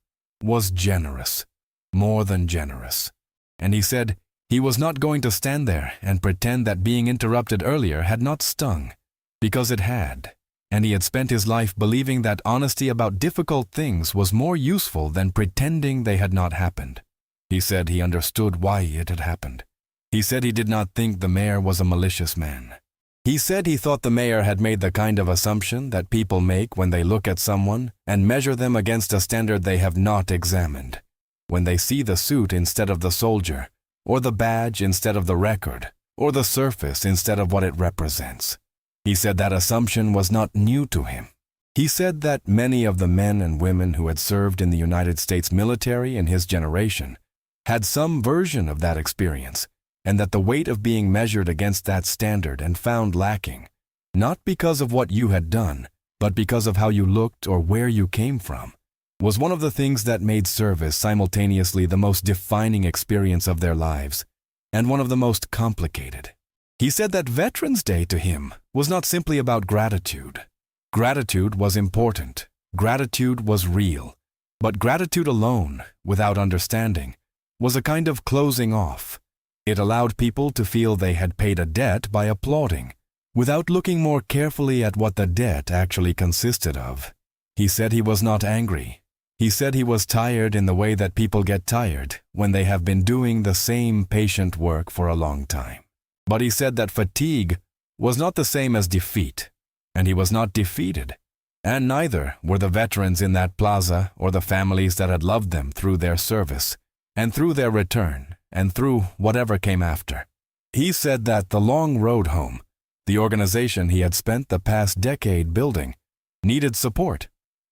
was generous, more than generous. And he said he was not going to stand there and pretend that being interrupted earlier had not stung, because it had, and he had spent his life believing that honesty about difficult things was more useful than pretending they had not happened. He said he understood why it had happened. He said he did not think the mayor was a malicious man. He said he thought the mayor had made the kind of assumption that people make when they look at someone and measure them against a standard they have not examined, when they see the suit instead of the soldier, or the badge instead of the record, or the surface instead of what it represents. He said that assumption was not new to him. He said that many of the men and women who had served in the United States military in his generation had some version of that experience, and that the weight of being measured against that standard and found lacking, not because of what you had done, but because of how you looked or where you came from, was one of the things that made service simultaneously the most defining experience of their lives, and one of the most complicated. He said that Veterans Day to him was not simply about gratitude. Gratitude was important. Gratitude was real. But gratitude alone, without understanding, was a kind of closing off. It allowed people to feel they had paid a debt by applauding, without looking more carefully at what the debt actually consisted of. He said he was not angry. He said he was tired in the way that people get tired when they have been doing the same patient work for a long time. But he said that fatigue was not the same as defeat, and he was not defeated, and neither were the veterans in that plaza or the families that had loved them through their service, and through their return, and through whatever came after. He said that the long road home, the organization he had spent the past decade building, needed support,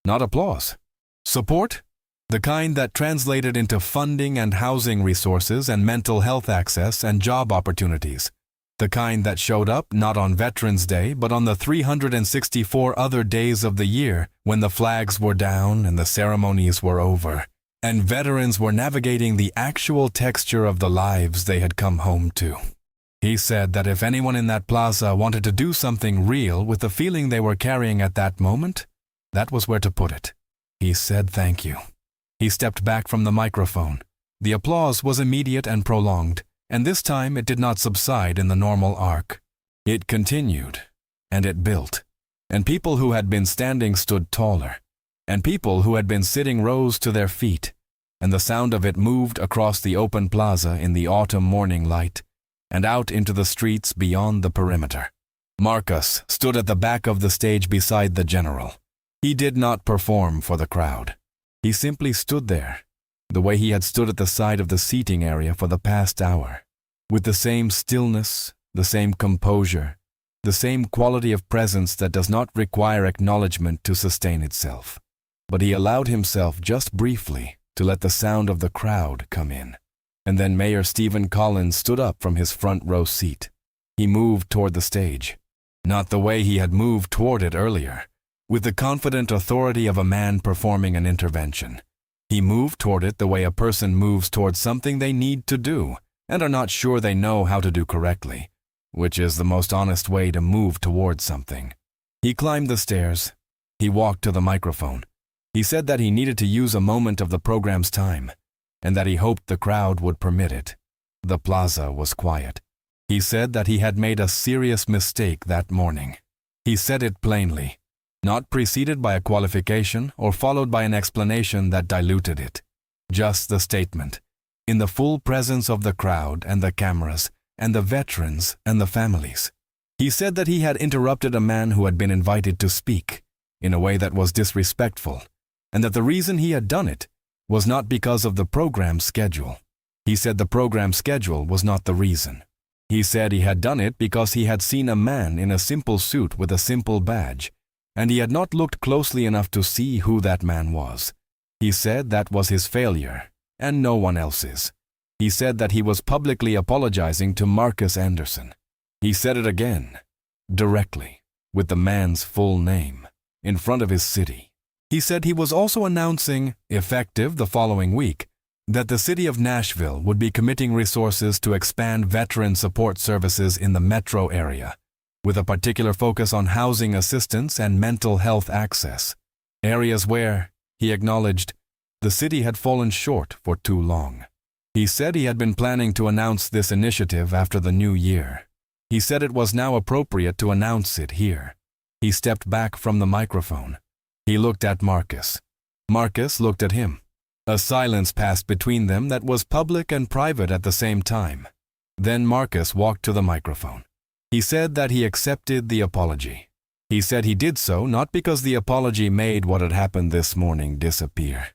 not applause. Support? The kind that translated into funding and housing resources and mental health access and job opportunities. The kind that showed up not on Veterans Day but on the 364 other days of the year when the flags were down and the ceremonies were over, and veterans were navigating the actual texture of the lives they had come home to. He said that if anyone in that plaza wanted to do something real with the feeling they were carrying at that moment, that was where to put it. He said thank you. He stepped back from the microphone. The applause was immediate and prolonged, and this time it did not subside in the normal arc. It continued, and it built, and people who had been standing stood taller, and people who had been sitting rose to their feet, and the sound of it moved across the open plaza in the autumn morning light, and out into the streets beyond the perimeter. Marcus stood at the back of the stage beside the general. He did not perform for the crowd. He simply stood there, the way he had stood at the side of the seating area for the past hour, with the same stillness, the same composure, the same quality of presence that does not require acknowledgement to sustain itself. But he allowed himself just briefly to let the sound of the crowd come in. And then Mayor Stephen Collins stood up from his front row seat. He moved toward the stage, not the way he had moved toward it earlier, with the confident authority of a man performing an intervention. He moved toward it the way a person moves towards something they need to do and are not sure they know how to do correctly, which is the most honest way to move towards something. He climbed the stairs. He walked to the microphone. He said that he needed to use a moment of the program's time, and that he hoped the crowd would permit it. The plaza was quiet. He said that he had made a serious mistake that morning. He said it plainly, not preceded by a qualification or followed by an explanation that diluted it. Just the statement, in the full presence of the crowd and the cameras and the veterans and the families. He said that he had interrupted a man who had been invited to speak in a way that was disrespectful, and that the reason he had done it was not because of the program schedule. He said the program schedule was not the reason. He said he had done it because he had seen a man in a simple suit with a simple badge, and he had not looked closely enough to see who that man was. He said that was his failure, and no one else's. He said that he was publicly apologizing to Marcus Anderson. He said it again, directly, with the man's full name, in front of his city. He said he was also announcing, effective the following week, that the city of Nashville would be committing resources to expand veteran support services in the metro area, with a particular focus on housing assistance and mental health access, areas where, he acknowledged, the city had fallen short for too long. He said he had been planning to announce this initiative after the new year. He said it was now appropriate to announce it here. He stepped back from the microphone. He looked at Marcus. Marcus looked at him. A silence passed between them that was public and private at the same time. Then Marcus walked to the microphone. He said that he accepted the apology. He said he did so not because the apology made what had happened this morning disappear,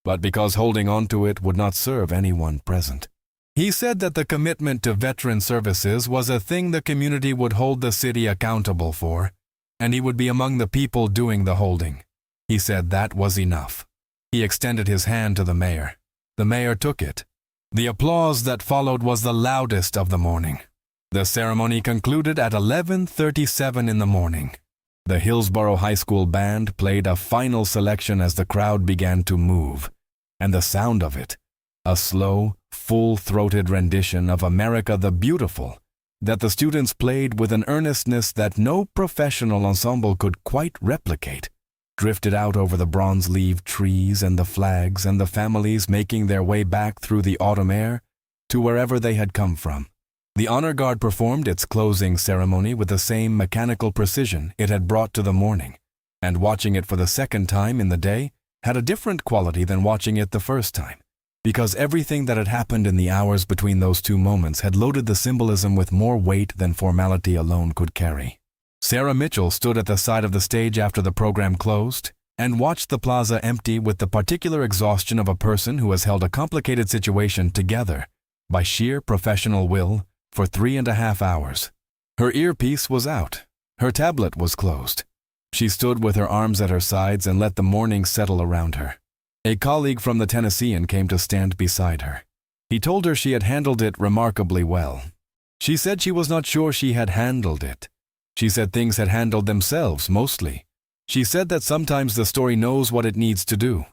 but because holding on to it would not serve anyone present. He said that the commitment to veteran services was a thing the community would hold the city accountable for, and he would be among the people doing the holding. He said that was enough. He extended his hand to the mayor. The mayor took it. The applause that followed was the loudest of the morning. The ceremony concluded at 11:37 in the morning. The Hillsborough High School band played a final selection as the crowd began to move, and the sound of it, a slow, full-throated rendition of America the Beautiful, that the students played with an earnestness that no professional ensemble could quite replicate, drifted out over the bronze-leaved trees and the flags and the families making their way back through the autumn air to wherever they had come from. The honor guard performed its closing ceremony with the same mechanical precision it had brought to the morning, and watching it for the second time in the day had a different quality than watching it the first time, because everything that had happened in the hours between those two moments had loaded the symbolism with more weight than formality alone could carry. Sarah Mitchell stood at the side of the stage after the program closed and watched the plaza empty with the particular exhaustion of a person who has held a complicated situation together by sheer professional will for 3.5 hours. Her earpiece was out. Her tablet was closed. She stood with her arms at her sides and let the morning settle around her. A colleague from the Tennessean came to stand beside her. He told her she had handled it remarkably well. She said she was not sure she had handled it. She said things had handled themselves, mostly. She said that sometimes the story knows what it needs to do.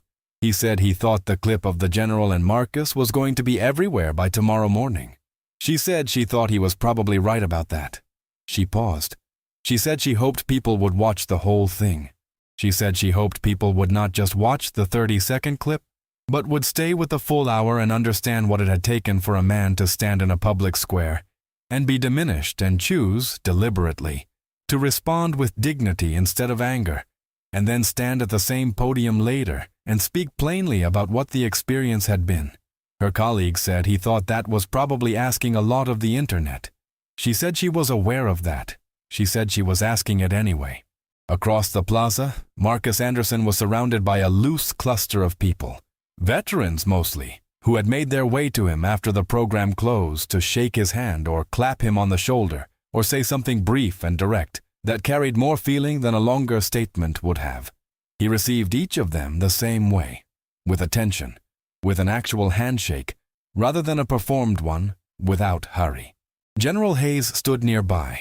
He said he thought the clip of the general and Marcus was going to be everywhere by tomorrow morning. She said she thought he was probably right about that. She paused. She said she hoped people would watch the whole thing. She said she hoped people would not just watch the 30-second clip, but would stay with the full hour and understand what it had taken for a man to stand in a public square and be diminished and choose, deliberately, to respond with dignity instead of anger, and then stand at the same podium later and speak plainly about what the experience had been. Her colleague said he thought that was probably asking a lot of the internet. She said she was aware of that. She said she was asking it anyway. Across the plaza, Marcus Anderson was surrounded by a loose cluster of people, veterans mostly, who had made their way to him after the program closed to shake his hand or clap him on the shoulder or say something brief and direct that carried more feeling than a longer statement would have. He received each of them the same way, with attention, with an actual handshake, rather than a performed one, without hurry. General Hayes stood nearby,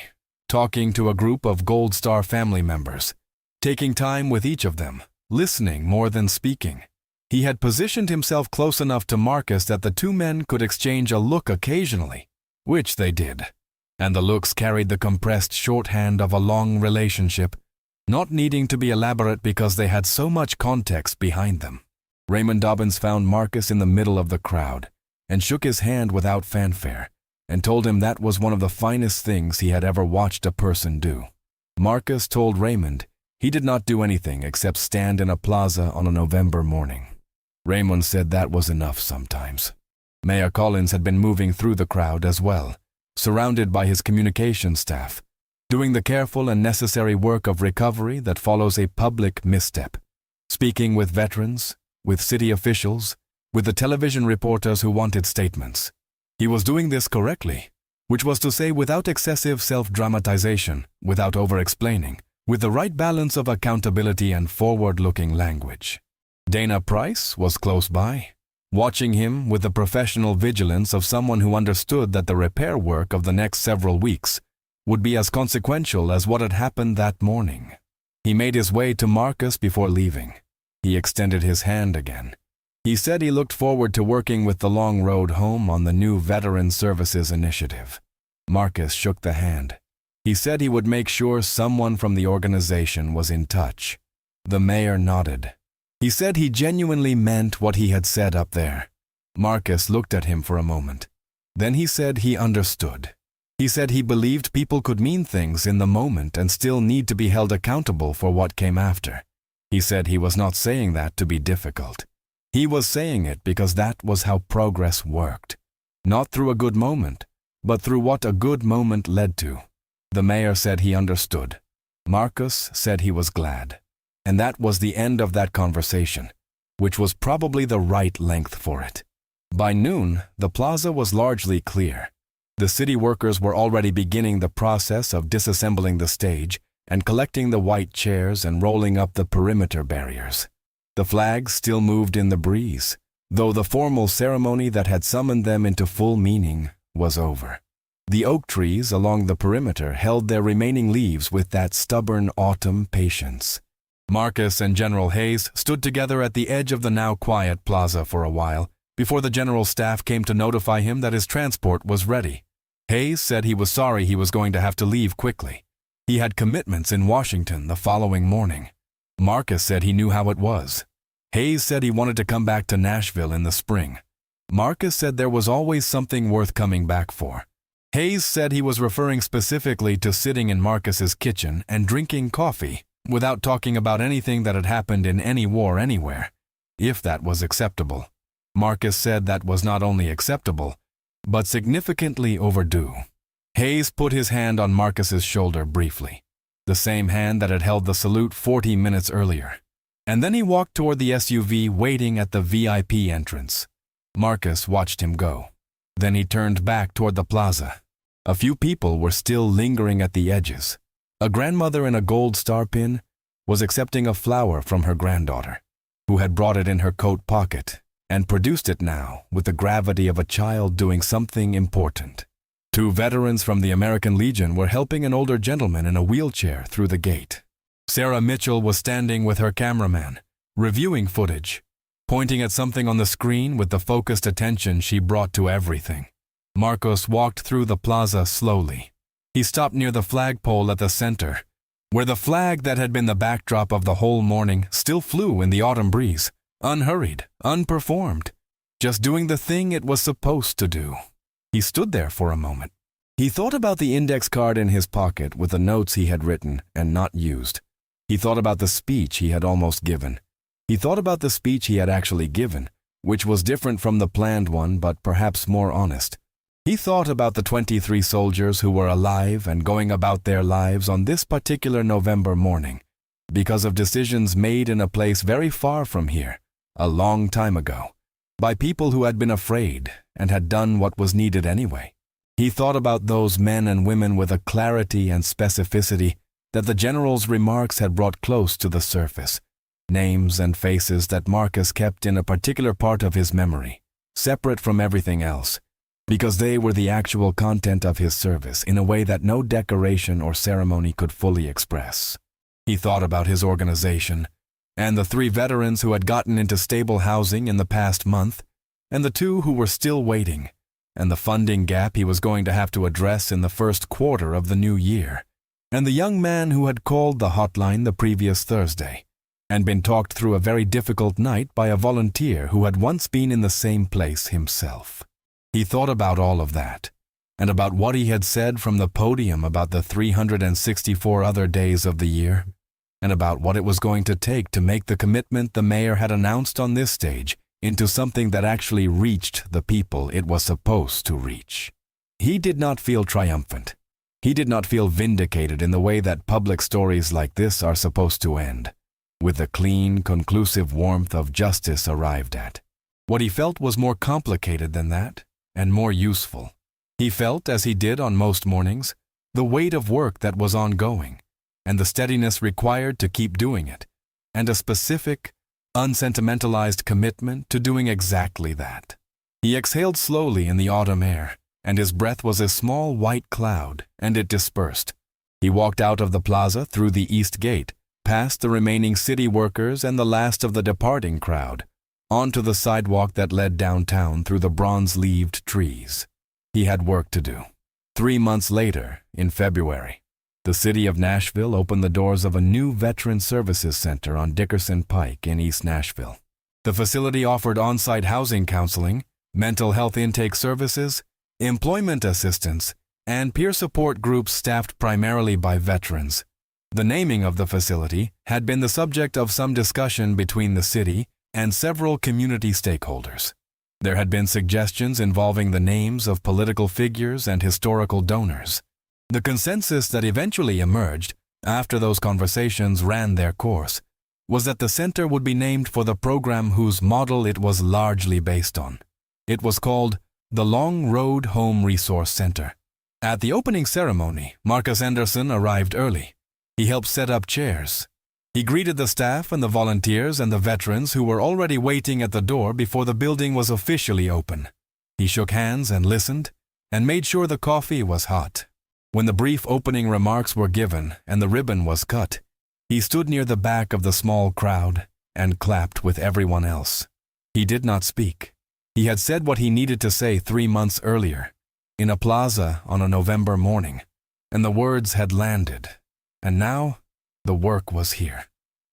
talking to a group of Gold Star family members. taking time with each of them, listening more than speaking. He had positioned himself close enough to Marcus that the two men could exchange a look occasionally, which they did, and the looks carried the compressed shorthand of a long relationship, not needing to be elaborate because they had so much context behind them. Raymond Dobbins found Marcus in the middle of the crowd and shook his hand without fanfare and told him that was one of the finest things he had ever watched a person do. Marcus told Raymond he did not do anything except stand in a plaza on a November morning. Raymond said that was enough sometimes. Mayor Collins had been moving through the crowd as well, surrounded by his communications staff, doing the careful and necessary work of recovery that follows a public misstep, speaking with veterans, with city officials, with the television reporters who wanted statements. He was doing this correctly, which was to say without excessive self-dramatization, without over-explaining, with the right balance of accountability and forward-looking language. Dana Price was close by, watching him with the professional vigilance of someone who understood that the repair work of the next several weeks would be as consequential as what had happened that morning. He made his way to Marcus before leaving. He extended his hand again. He said he looked forward to working with the long road home on the new Veteran Services Initiative. Marcus shook the hand. He said he would make sure someone from the organization was in touch. The mayor nodded. He said he genuinely meant what he had said up there. Marcus looked at him for a moment. Then he said he understood. He said he believed people could mean things in the moment and still need to be held accountable for what came after. He said he was not saying that to be difficult. He was saying it because that was how progress worked. Not through a good moment, but through what a good moment led to. The mayor said he understood. Marcus said he was glad. And that was the end of that conversation, which was probably the right length for it. By noon, the plaza was largely clear. The city workers were already beginning the process of disassembling the stage and collecting the white chairs and rolling up the perimeter barriers. The flags still moved in the breeze, though the formal ceremony that had summoned them into full meaning was over. The oak trees along the perimeter held their remaining leaves with that stubborn autumn patience. Marcus and General Hayes stood together at the edge of the now quiet plaza for a while before the general staff came to notify him that his transport was ready. Hayes said he was sorry he was going to have to leave quickly. He had commitments in Washington the following morning. Marcus said he knew how it was. Hayes said he wanted to come back to Nashville in the spring. Marcus said there was always something worth coming back for. Hayes said he was referring specifically to sitting in Marcus's kitchen and drinking coffee without talking about anything that had happened in any war anywhere, if that was acceptable. Marcus said that was not only acceptable, but significantly overdue. Hayes put his hand on Marcus's shoulder briefly, the same hand that had held the salute 40 minutes earlier. And then he walked toward the SUV waiting at the VIP entrance. Marcus watched him go. Then he turned back toward the plaza. A few people were still lingering at the edges. A grandmother in a gold star pin was accepting a flower from her granddaughter, who had brought it in her coat pocket and produced it now with the gravity of a child doing something important. Two veterans from the American Legion were helping an older gentleman in a wheelchair through the gate. Sarah Mitchell was standing with her cameraman, reviewing footage, pointing at something on the screen with the focused attention she brought to everything. Marcos walked through the plaza slowly. He stopped near the flagpole at the center, where the flag that had been the backdrop of the whole morning still flew in the autumn breeze, unhurried, unperformed, just doing the thing it was supposed to do. He stood there for a moment. He thought about the index card in his pocket with the notes he had written and not used. He thought about the speech he had almost given. He thought about the speech he had actually given, which was different from the planned one but perhaps more honest. He thought about the 23 soldiers who were alive and going about their lives on this particular November morning because of decisions made in a place very far from here, a long time ago, by people who had been afraid and had done what was needed anyway. He thought about those men and women with a clarity and specificity that the general's remarks had brought close to the surface, names and faces that Marcus kept in a particular part of his memory, separate from everything else, because they were the actual content of his service in a way that no decoration or ceremony could fully express. He thought about his organization, and the 3 veterans who had gotten into stable housing in the past month, and the 2 who were still waiting, and the funding gap he was going to have to address in the first quarter of the new year, and the young man who had called the hotline the previous Thursday, and been talked through a very difficult night by a volunteer who had once been in the same place himself. He thought about all of that, and about what he had said from the podium about the 364 other days of the year, and about what it was going to take to make the commitment the mayor had announced on this stage into something that actually reached the people it was supposed to reach. He did not feel triumphant. He did not feel vindicated in the way that public stories like this are supposed to end, with the clean, conclusive warmth of justice arrived at. What he felt was more complicated than that, and more useful. He felt, as he did on most mornings, the weight of work that was ongoing, and the steadiness required to keep doing it, and a specific, unsentimentalized commitment to doing exactly that. He exhaled slowly in the autumn air, and his breath was a small white cloud, and it dispersed. He walked out of the plaza through the east gate, past the remaining city workers and the last of the departing crowd, onto the sidewalk that led downtown through the bronze-leaved trees. He had work to do. 3 months later, in February, the city of Nashville opened the doors of a new Veteran Services Center on Dickerson Pike in East Nashville. The facility offered on-site housing counseling, mental health intake services, employment assistance, and peer support groups staffed primarily by veterans. The naming of the facility had been the subject of some discussion between the city and several community stakeholders. There had been suggestions involving the names of political figures and historical donors. The consensus that eventually emerged, after those conversations ran their course, was that the center would be named for the program whose model it was largely based on. It was called the Long Road Home Resource Center. At the opening ceremony, Marcus Anderson arrived early. He helped set up chairs. He greeted the staff and the volunteers and the veterans who were already waiting at the door before the building was officially open. He shook hands and listened, and made sure the coffee was hot. When the brief opening remarks were given and the ribbon was cut, he stood near the back of the small crowd and clapped with everyone else. He did not speak. He had said what he needed to say 3 months earlier, in a plaza on a November morning, and the words had landed. And now, the work was here.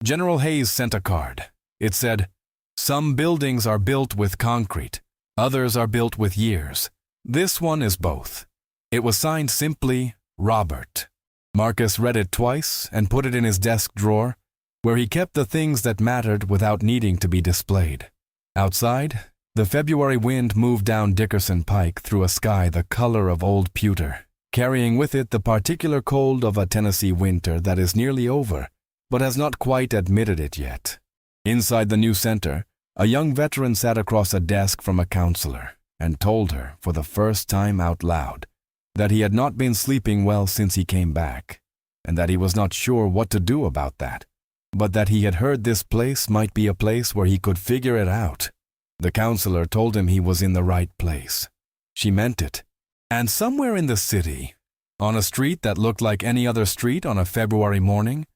General Hayes sent a card. It said, "Some buildings are built with concrete, others are built with years. This one is both." It was signed simply, Robert. Marcus read it twice and put it in his desk drawer, where he kept the things that mattered without needing to be displayed. Outside, the February wind moved down Dickerson Pike through a sky the color of old pewter, carrying with it the particular cold of a Tennessee winter that is nearly over, but has not quite admitted it yet. Inside the new center, a young veteran sat across a desk from a counselor and told her, for the first time out loud, that he had not been sleeping well since he came back, and that he was not sure what to do about that, but that he had heard this place might be a place where he could figure it out. The counselor told him he was in the right place. She meant it. And somewhere in the city, on a street that looked like any other street on a February morning,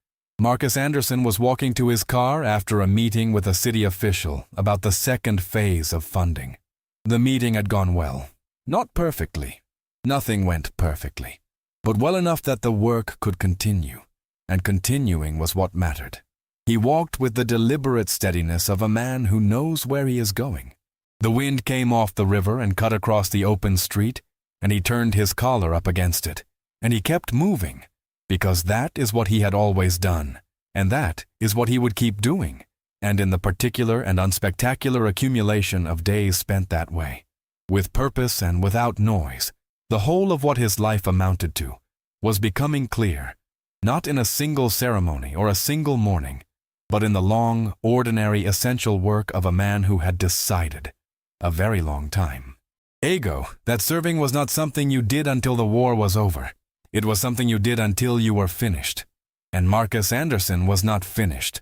Marcus Anderson was walking to his car after a meeting with a city official about the second phase of funding. The meeting had gone well. Not perfectly. Nothing went perfectly. But well enough that the work could continue, and continuing was what mattered. He walked with the deliberate steadiness of a man who knows where he is going. The wind came off the river and cut across the open street, and he turned his collar up against it, and he kept moving, because that is what he had always done, and that is what he would keep doing, and in the particular and unspectacular accumulation of days spent that way, with purpose and without noise, the whole of what his life amounted to was becoming clear, not in a single ceremony or a single morning, but in the long, ordinary, essential work of a man who had decided a very long time. Ego, that serving was not something you did until the war was over. It was something you did until you were finished. And Marcus Anderson was not finished.